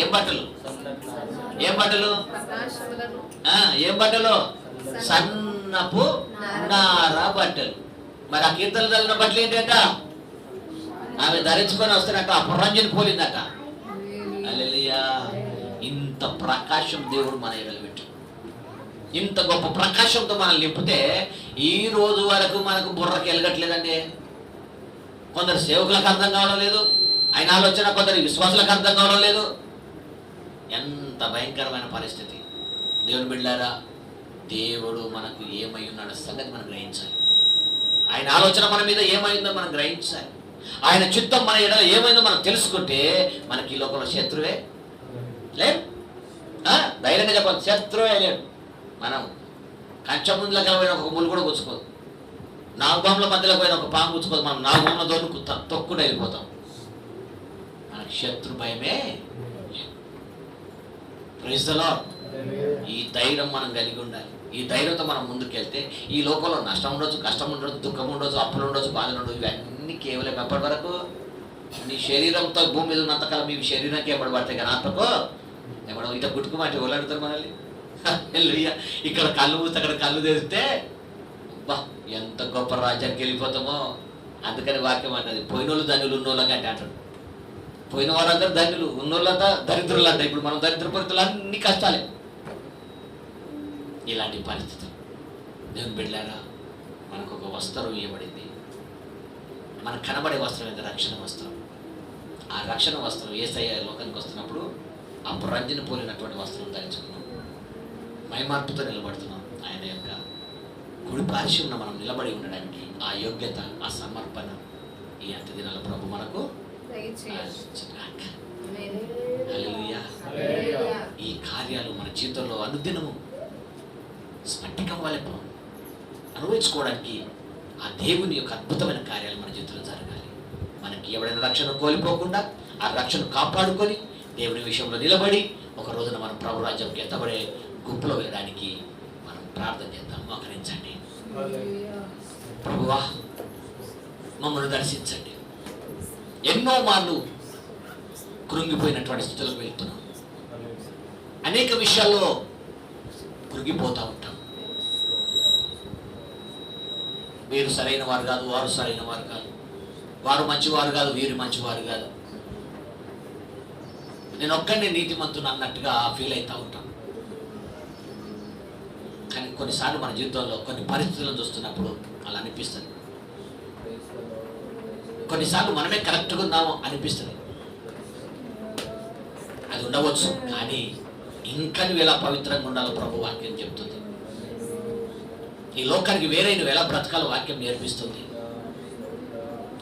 ఏం బట్టలు? ఏం బట్టలు? ఏం బట్టలు? సన్నపు నార బట్టలు. మరి ఆ కీర్తనలు చదివిన బట్టలు ఏంటంట? ఆమె ధరించుకొని వస్తున్నట్ట అపరంజిని పోలిందట. హల్లెలూయా. ఇంత ప్రకాశం దేవుడు మన ఎడలు పెట్టు. ఇంత గొప్ప ప్రకాశంతో మనల్ని నింపితే ఈ రోజు వరకు మనకు బుర్రకి ఎలగట్లేదండి. కొందరు సేవకులకు అర్థం కావడం లేదు ఆయన ఆలోచన, కొందరు విశ్వాసులకు అర్థం కావడం లేదు. ఎంత భయంకరమైన పరిస్థితి. దేవుని బిడ్డలారా, దేవుడు మనకు ఏమై ఉన్నాడో సంగతి మనం గ్రహించాలి. ఆయన ఆలోచన మన మీద ఏమైందో మనం గ్రహించాలి. ఆయన చిత్తం మన ఎడల ఏమైందో మనం తెలుసుకుంటే మనకి ఈ లోకంలో శత్రువే లేదు. ధైర్యంగా చెప్పాలి, శత్రువే లేడు. మనం కంచె ముందులో కలిపోయిన ఒక ముళ్ళు కూడా గుచ్చుకోదు, నాగుబాముల మధ్యలో పోయిన ఒక పాము గుచ్చుకోదు. మనం నాగుబాముల దోని తొక్కుడు వెళ్ళిపోతాం. మనకి శత్రు భయమే. Praise the Lord. ఈ ధైర్యం మనం కలిగి ఉండాలి. ఈ ధైర్యంతో మనం ముందుకెళ్తే ఈ లోకంలో నష్టం ఉండొచ్చు, కష్టం ఉండొచ్చు, దుఃఖం ఉండొచ్చు, అప్పులు ఉండొచ్చు, బాధలు ఉండొచ్చు. ఇవన్నీ కేవలం ఎప్పటి వరకు నీ శరీరంతో భూమి మీద ఉన్నంతకాలం మీ శరీరానికి ఎప్పుడు పడతాయి కానీ ఆత్మకు ఎప్పుడో ఇట గుట్టుకుమాట ఓలాడుతారు మనల్ని. ఇక్కడ కళ్ళు మూస్తే అక్కడ కళ్ళు తెరిస్తే బా ఎంత గొప్ప రాజ్యానికి వెళ్ళిపోతామో. అందుకని వాక్యం అంటది, పోయినోళ్ళు ధనులు ఉన్నోళ్ళకి అంటే అంటాడు. పోయిన వారందరూ ధనులు, ఉన్నోళ్ళంతా దరిద్రులు అంట. ఇప్పుడు మనం దరిద్ర పరిస్థితులు అన్ని కష్టాలే. ఇలాంటి పరిస్థితులు దేవుని బిడ్డలారా, మనకు ఒక వస్త్రం ఇవ్వబడింది. మనకు కనబడే వస్త్రం ఏంటంటే రక్షణ వస్త్రం. ఆ రక్షణ వస్త్రం యేసయ్య లోకానికి వస్తున్నప్పుడు ఆ రంజిని పోలినటువంటి వస్త్రం ధరించుకున్నాం. మైమార్పుతో నిలబడుతున్నాం. ఆయన యొక్క కుడి పార్శ్వంలో మనం నిలబడి ఉండడానికి ఆ యోగ్యత, ఆ సమర్పణ ఈ అంత్య దినాల ప్రభు మనకు దయచేయుగాక. హల్లెలూయా. ఈ కార్యాలు మన జీవితంలో అనుదినము స్ఫటికం వలె అనుభవించుకోవడానికి ఆ దేవుని యొక్క అద్భుతమైన కార్యాలు మన జీవితంలో జరగాలి. మనకి ఎవరైనా రక్షణ కోల్పోకుండా ఆ రక్షణ కాపాడుకొని దేవుని విషయంలో నిలబడి ఒక రోజున మనం ప్రభు రాజ్యంకి ఎత్తబడే గుంపులో వెళ్ళడానికి మనం ప్రార్థన చేద్దాం. మోకరించండి. ప్రభువా, మమ్మల్ని దర్శించండి. ఎన్నో మార్లు కృంగిపోయినటువంటి స్థితులకు వెళ్తున్నాం. అనేక విషయాల్లో కృంగిపోతూ ఉంటాం. వీరు సరైన వారు కాదు, వారు సరైన వారు కాదు, వారు మంచివారు కాదు, వీరు మంచివారు కాదు, నేను ఒక్కడిని నీతిమంతుని అన్నట్టుగా ఫీల్ అవుతూ ఉంటాం. కానీ కొన్నిసార్లు మన జీవితంలో కొన్ని పరిస్థితులను చూస్తున్నప్పుడు అలా అనిపిస్తుంది. కొన్నిసార్లు మనమే కరెక్ట్గా ఉన్నాము అనిపిస్తుంది. అది ఉండవచ్చు, కానీ ఇంకా నువ్వు ఎలా పవిత్రంగా ఉండాలో ప్రభు వాక్యం చెప్తుంది. ఈ లోకానికి వేరే నువ్వు ఎలా బ్రతకాలో వాక్యం నేర్పిస్తుంది.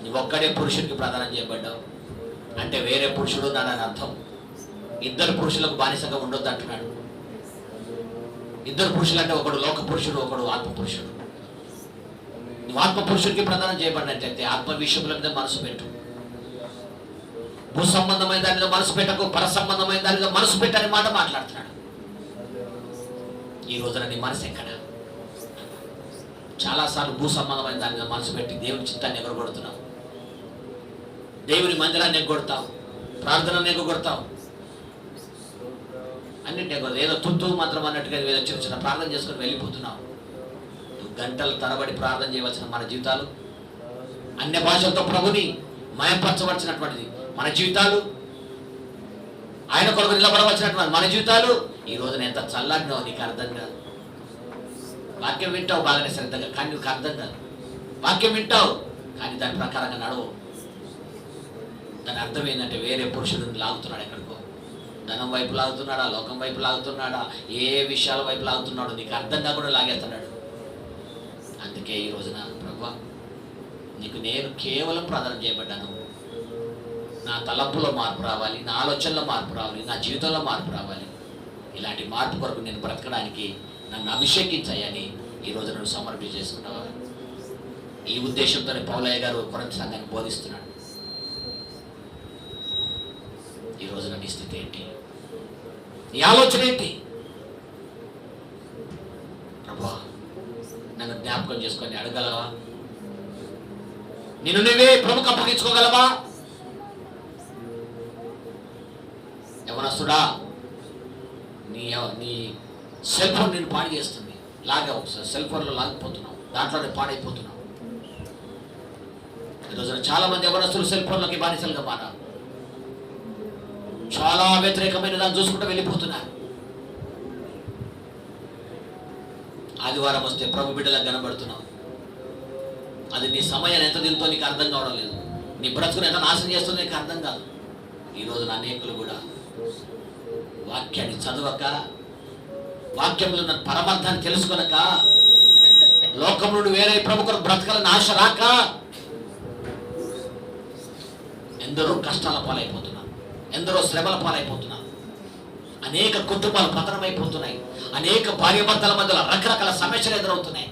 నువ్వు ఒక్కడే పురుషుడికి ప్రదానం చేయబడ్డావు అంటే వేరే పురుషుడు ఉన్నాడని అర్థం. ఇద్దరు పురుషులకు బానిసగా ఉండొద్దు అంటున్నాడు. ఇద్దరు పురుషులు అంటే ఒకడు లోక పురుషుడు, ఒకడు ఆత్మ పురుషుడు. నువ్వు ఆత్మ పురుషుడికి ప్రదానం చేయబడినట్లయితే ఆత్మ విషయముల మీద మనసు పెట్టు. భూ సంబంధమైన దాని మీద మనసు పెట్టకు, పర సంబంధమైన దాని మీద మనసు పెట్టని మాట మాట్లాడుతున్నాడు. ఈ రోజున నీ మనసు ఎక్కడ? చాలాసార్లు భూ సంబంధమైన దాని మీద మనసు పెట్టి దేవుని చిత్తాన్ని ఎగరగొడుతున్నావు, దేవుని మందిరాన్ని ఎగ్గొడతావు, ప్రార్థనను ఎగ్గొడతావు, అన్నింటినీ ఎగ్గొడతావు. ఏదో తుత్తు మంత్రం అన్నట్టుగా ఏదో చిన్న చిన్న ప్రార్థన చేసుకొని వెళ్ళిపోతున్నావు. నువ్వు గంటల తరబడి ప్రార్థన చేయవలసిన మన జీవితాలు, అన్య భాషలతో ప్రభుని మయపరచవలసినటువంటిది మన జీవితాలు, ఆయన కొరకు నిలబడవలసినటువంటి మన జీవితాలు ఈ రోజున ఎంత చల్లారినావు నీకు అర్థం కాదు. వాక్యం వింటావు బాగానే శ్రద్ధగా, కానీ నీకు అర్థం కాదు. వాక్యం వింటావు కానీ దాని ప్రకారంగా నడవు. దాని అర్థం ఏంటంటే వేరే పురుషుడిని లాగుతున్నాడు, ఎక్కడికో ధనం వైపు లాగుతున్నాడా, లోకం వైపు లాగుతున్నాడా, ఏ విషయాల వైపు లాగుతున్నాడు నీకు అర్థం కాకుండా లాగేస్తున్నాడు. అందుకే ఈ రోజున ప్రభువా, నీకు నేను కేవలం ప్రార్థన చేయబడ్డాను. నా తలంపులో మార్పు రావాలి, నా ఆలోచనలో మార్పు రావాలి, నా జీవితంలో మార్పు రావాలి. ఇలాంటి మార్పు కొరకు నేను బ్రతకడానికి నన్ను అభిషేకించాయని ఈ రోజు నువ్వు సమర్పణ చేసుకుంటావా? ఈ ఉద్దేశంతోనే పౌలయ్య గారు కొరింథీ సంఘాన్ని బోధిస్తున్నాడు. ఈ రోజున నీ స్థితి ఏంటి? నీ ఆలోచన ఏంటి? ప్రభువా, నన్ను జ్ఞాపకం చేసుకొని అడగలవా? నిన్ను నువ్వే ప్రభుకు అప్పగించుకోగలవా? యవనస్తుడా, నీ సెల్ ఫోన్ నేను పాడు చేస్తుంది. లాగా ఒకసారి సెల్ ఫోన్లో లాగిపోతున్నావు, దాంట్లోనే పాడైపోతున్నావు. ఈరోజున చాలా మంది యవనస్తులు సెల్ ఫోన్లకి బానిసలుగా మారారు. చాలా వ్యతిరేకమైన దాన్ని చూసుకుంటూ వెళ్ళిపోతున్నారు. ఆదివారం వస్తే ప్రభు బిడ్డలకు కనబడుతున్నావు. అది నీ సమయాన్ని ఎంత దీంతో నీకు అర్థం కావడం లేదు. నీ బ్రతుకుని ఎంత నాశనం చేస్తుందో నీకు అర్థం కాదు. ఈ రోజున అనేకులు కూడా వాక్యాన్ని చదవక, వాక్యంలో ఉన్న పరమార్థాన్ని తెలుసుకొనక, లోకం నుండి వేరే ప్రభు కొరకు బ్రతకాలని ఆశ రాక ఎందరో కష్టాల పాలైపోతున్నారు, ఎందరో శ్రమల పాలైపోతున్నారు. అనేక కుటుంబాలు పతనమైపోతున్నాయి. అనేక భార్యాభర్తల మధ్యలో రకరకాల సమస్యలు ఎదురవుతున్నాయి.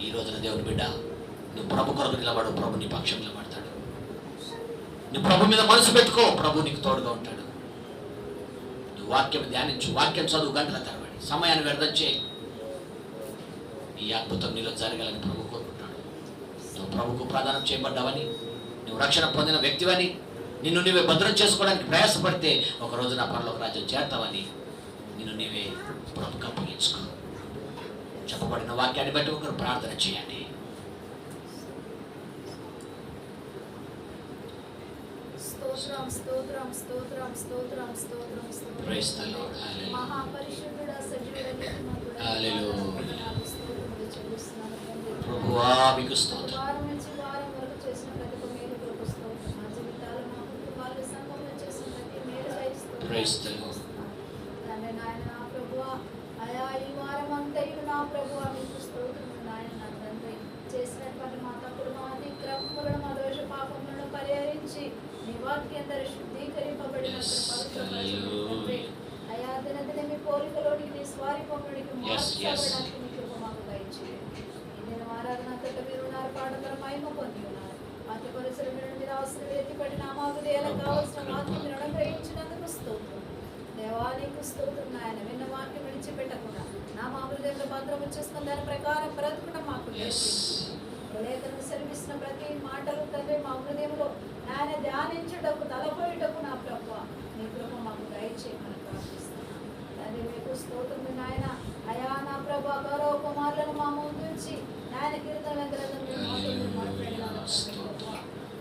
ఈ రోజున దేవుని బిడ్డ, నువ్వు ప్రభు కొరకు నిలబడు, ప్రభు నీ పక్షం నిలబడతాడు. నువ్వు ప్రభు మీద మనసు పెట్టుకో, ప్రభు నీకు తోడుగా ఉంటాడు. నువ్వు వాక్యం ధ్యానించు, వాక్యం చదువు, గంటల తరబడి సమయాన్ని వ్యర్థం చేయి. ఈ అద్భుతం నీలో జరగాలని ప్రభు కోరుకుంటాడు. నువ్వు ప్రభుకు ప్రదానం చేయబడ్డావని, నువ్వు రక్షణ పొందిన వ్యక్తివని, నిన్ను నీవే భద్రం చేసుకోవడానికి ప్రయాసపడితే ఒక రోజు నా పరలోక రాజ్యం చేస్తావని నిన్ను నీవే ప్రభుకు అప్పగించుకో. చెప్పబడిన వాక్యాన్ని బట్టి ఒకరు ప్రార్థన చేయండి. స్తోత్రం స్తోత్రం స్తోత్రం స్తోత్రం స్తోత్రం స్తోత్రం. Praise the lord. హల్లెలూయా. మహాపరిశుద్ధుడా, సజీవుడా, నీతిమంతుడా, హల్లెలూయా. స్తోత్రములు చెల్లిస్తున్నాను తండ్రి. ప్రభువా మీకు స్తోత్రం. వారం నుంచి వారం వరకు చేసిన ప్రతి ఒక్క మేలు కొరకు స్తోత్రం. మా జీవితాలు, మా కుటుంబాలు, సంఘంలో చేసిన ప్రతి మేలుకై స్తోత్రం. Praise the Lord. తండ్రి నాయన, నా ప్రభువా, అయా ఈ వారం అంతయు నా ప్రభువా వాక్యందరూ శుద్ధీకరింపబడిన అయా దినదిన మీ పోలికలోనికి నీ స్వారిపోవడానికి మార్చబడడానికి నీ కృప మాకు దయచేయండి. నేను ఆరాధన మీరు ఉన్నారు, పాటల మహిమ పొంది ఉన్నారు. మాకు పరిసరం మీరు అవసరం ఎత్తిపడి నా మాకు దేలకు కావాల్సిన మాకు మీరు అనుగ్రహించినందుకు స్తోత్రం. దేవానికి స్తోత్రం. ఆయన విన్న వాక్యం విడిచిపెట్టకుండా నా మా హృదయంలో భద్రం చేసుకుని దాని ప్రకారం బ్రతుకుట మాకు లేఖను సెలవిస్తున్న ప్రతి మాటలు తండ్రి మా హృదయంలో ఆయన ధ్యానించుటకు తలపోయేటకు నా ప్రభువ నీ కృప మాకు దయచేయమని ప్రార్థిస్తున్నాను. తండ్రి మీకు స్తోత్రం. నాయన అయా నా ప్రభు గౌరవ కుమారులను మా ముందుంచి నాయన కీర్తన గ్రంథం మాట్లాడినాను.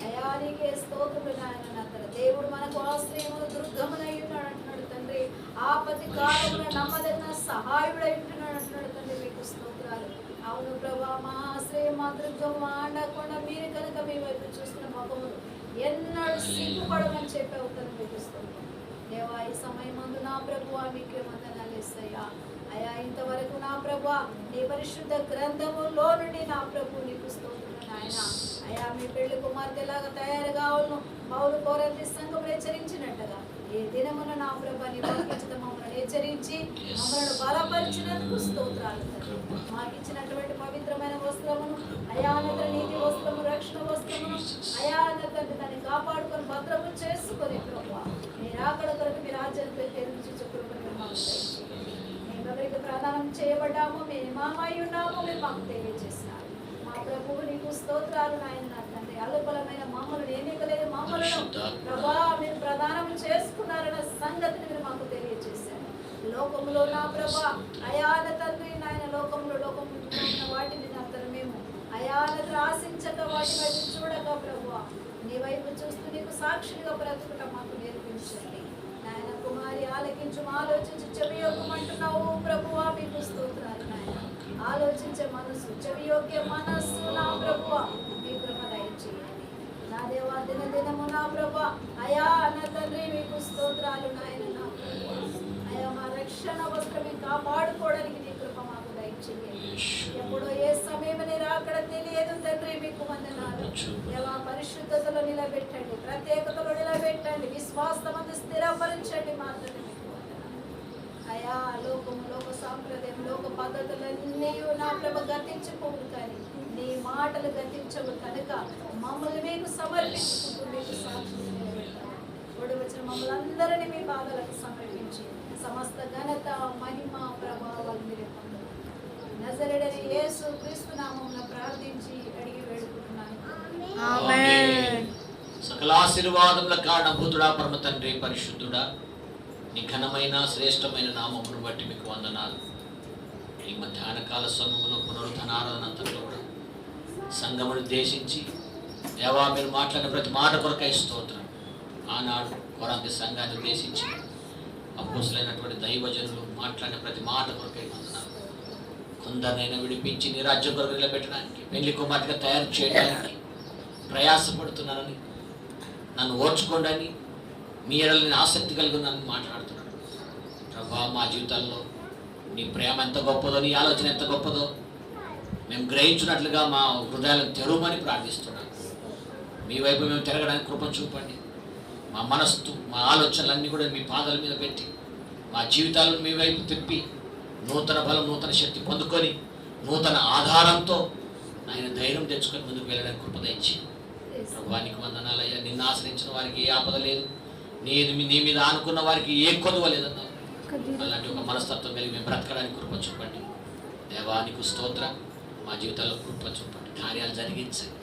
అయా నీకే స్తోత్రుడు నాయన. నా దేవుడు మనకు ఆశ్రయమును దుర్గమునై ఉన్నాడు అంటున్నాడు తండ్రి. ఆపత్తి కాలంలో నమ్మదగిన సహాయుడై ఉంటున్నాడు అంటున్నాడు తండ్రి. మీకు స్తోత్రాలు. అవును ప్రభా, మా ఆశ్రయం మా దుర్గము ఆడకుండా మీరు కనుక మీ వైపు చూస్తున్న ముఖములు ఎన్నడూ సిగ్గుపడమని చెప్పే ఉత్తరం మీకు స్తోత్రం. దేవా ఈ సమయం ముందు నా ప్రభువా మీకే వందనాలు యేసయ్యా. అయా ఇంతవరకు నా ప్రభువా నీ పరిశుద్ధ గ్రంథములో నుండి నా ప్రభు నీకు స్తోత్రం నాయన. అయా మీ పెళ్లి కుమార్తెలాగా తయారు కావును పౌలు కొరింథీ సంఘం హెచ్చరించినట్టుగా ఈ దినమున నా ప్రభు నీ వాక్యత మమ్మల్ని హెచ్చరించి మమ్మల్ని బలపరిచినందుకు స్తోత్రాలు. మాకు ఇచ్చినటువంటి పవిత్రమైన వస్త్రమును అయానత నీతి వస్త్రము రక్షణ వస్త్రమును అయానత దాన్ని కాపాడుకొని భద్రము చేసుకొని ప్రభు మీరు అక్కడ కొరకు మీ రాజ్యాన్ని తెరించి చుట్టుకుని మేము ఎవరికి ప్రదానం చేయబడ్డాము, మేము మామై ఉన్నాము, మీరు మాకు తెలియజేసినారు. మా ప్రభువు నీకు స్తోత్రాలు నాయన. తండ్రి అల్పలమైన మమ్మల్ని ఎన్నికలేదు మమ్మలను ప్రభా మీరు ప్రదానం చేసుకున్నారన్న సంగతిని మీరు మాకు తెలియజేశారు. లోకంలో నా ప్రభా అయాన తండ్రి నాయన లోకంలో ఉన్న వాటిని అంతా మేము అయానత ఆశించక వాటి వైపు చూడక ప్రభా నీ వైపు చూస్తూ నీకు సాక్షిగా బ్రతుకుట మాకు నేర్పించండి నాయన. కుమారి ఆలకించు ఆలోచించి చెవియోగమంటున్నావు ప్రభువా మీకు స్తోత్రాలు నాయన. ఆలోచించే మనసు చెవియోగ్య మనస్సు నా ప్రభువా మీ కృప దయచేయండి నా దేవా. దినదినము నా ప్రభా అయా నా తండ్రి మీకు స్తోత్రాలు నాయన. నా ప్రభువా అయా మా రక్షణ వస్త్రం కాపాడుకోవడానికి నీ కృప మాకు దయచేయండి. ఎప్పుడో ఏ సమయం అక్కడ తెలియదు తండ్రి మీకు వందనాలు. దేవా పరిశుద్ధతలో నిలబెట్టండి, ప్రత్యేకతలో నిలబెట్టండి, విశ్వాసమందు స్థిరపరించండి మాత్రమే మీకు వందనాలు. అయా లోకము లోక సాంప్రదాయం లోక పద్ధతులన్నీ నా ప్రభ గతించిపోవు కానీ నీ మాటలు గతించవు కనుక మమ్మల్ని మీకు సమర్పించుకుంటూ మీకు సాక్షి నిలబెట్టాలి. కూడి వచ్చిన మమ్మల్ని అందరినీ మీ బాధలకు సమర్పించి సమస్త ఘనత మహిమ ప్రభావాలు మీరు పొందాలి. నజరేయుడైన యేసు క్రీస్తు నామమున ప్రార్థించి అడిగి వేడుకుంటున్నాను. ఆమేన్. సకల ఆశీర్వాదముల కారణభూతుడా పరమ తండ్రి పరిశుద్ధుడా నీ ఘనమైన శ్రేష్టమైన నామమును బట్టి మీకు వందనాలు. ఈ మధ్యాహ్న కాల సమయంలో పునరుద్ధరణ ఆరాధన అంతట్లో కూడా సంఘమును ఉద్దేశించి దేవా మీరు మాట్లాడిన ప్రతి మాట కొరకై స్తోత్రం. ఆనాడు కొరంథీ సంఘాన్ని ఉద్దేశించి అపోస్తులైనటువంటి దైవజనులు మాట్లాడిన ప్రతి మాట కొరకై వందనాలు. కొందరినైనా విడిపించి నీ రాజ్యం కొరకు నిలబెట్టడానికి పెళ్లి కుమార్తెగా తయారు చేయడానికి ప్రయాసపడుతున్నానని నన్ను ఓర్చుకోండి మీ ఎడల నేను ఆసక్తి కలిగి ఉన్నానని మాట్లాడుతున్నాను. ప్రభా మా జీవితాల్లో నీ ప్రేమ ఎంత గొప్పదో, నీ ఆలోచన ఎంత గొప్పదో మేము గ్రహించినట్లుగా మా హృదయాలను తెరువమని ప్రార్థిస్తున్నాను. మీ వైపు మేము తిరగడానికి కృప చూపండి. మా మనస్సు మా ఆలోచనలన్నీ కూడా మీ పాదాల మీద పెట్టి మా జీవితాలను మీ వైపు తిప్పి నూతన బలం నూతన శక్తి పొందుకొని నూతన ఆధారంతో ఆయన ధైర్యం తెచ్చుకొని ముందుకు వెళ్ళడానికి కృప దయచి ప్రభువానికి వందనాలయ్యా. నిన్ను ఆశ్రయించిన వారికి ఏ ఆపద లేదు, నీ మీద ఆనుకున్న వారికి ఏ కొదువ లేదన్నావు. అలాంటి ఒక మనస్తత్వం కలిగి మేము బ్రతకడానికి కృప చూపండి. దేవానికి స్తోత్రం. మా జీవితాల్లో కృప చూపండి, కార్యాలు జరిగించండి.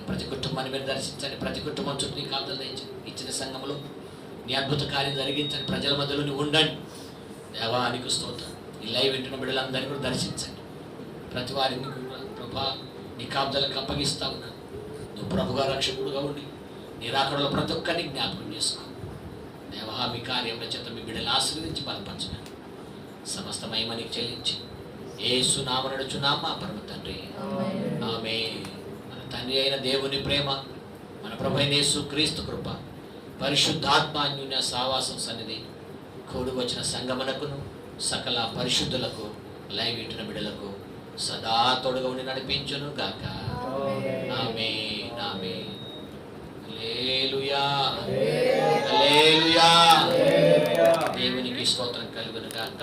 ప్రతి కుటుంబాన్ని మీరు దర్శించండి, ప్రతి కుటుంబం చుట్టూ నీ కాపుదలు దంచండి. ఇచ్చిన సంఘంలో నీ అద్భుత కార్యం జరిగించండి, ప్రజల మధ్యలో నువ్వు ఉండండి. దేవానికి స్తోత్రం. ఈ లైవ్ వింటున్న బిడ్డలందరినీ కూడా దర్శించండి. ప్రతి వారిని కూడా ప్రభా నీ కాపుదలకు అప్పగిస్తా ఉన్నాను. నువ్వు ప్రభుగా రక్షకుడుగా ఉండి నీ రాకడలో ప్రతి ఒక్కరిని జ్ఞాపకం చేసుకో. దేవా మీ కార్యంలో చేత మీ బిడ్డలు ఆశీర్వదించి బలపరచమని సమస్త మహిమ నీకు చెల్లించి యేసు నామమున నడుచున్నాం మా పరమ తండ్రి. ఆమేన్. మన తండ్రి అయిన దేవుని ప్రేమ, మన ప్రభు అయిన యేసు క్రీస్తు కృప, పరిశుద్ధాత్మ అన్యోన్య సావాసం సన్నిధి కూడి వచ్చిన సంగమునకును సకల పరిశుద్ధులకు లైవ్ వింటున్న బిడ్డలకు సదా తోడుగా ఉండి నడిపించును గాక. ఆమేన్. ఆమేన్. హల్లెలూయా. హల్లెలూయా హల్లెలూయా. దేవునికి స్తోత్రం కలుగును గాక.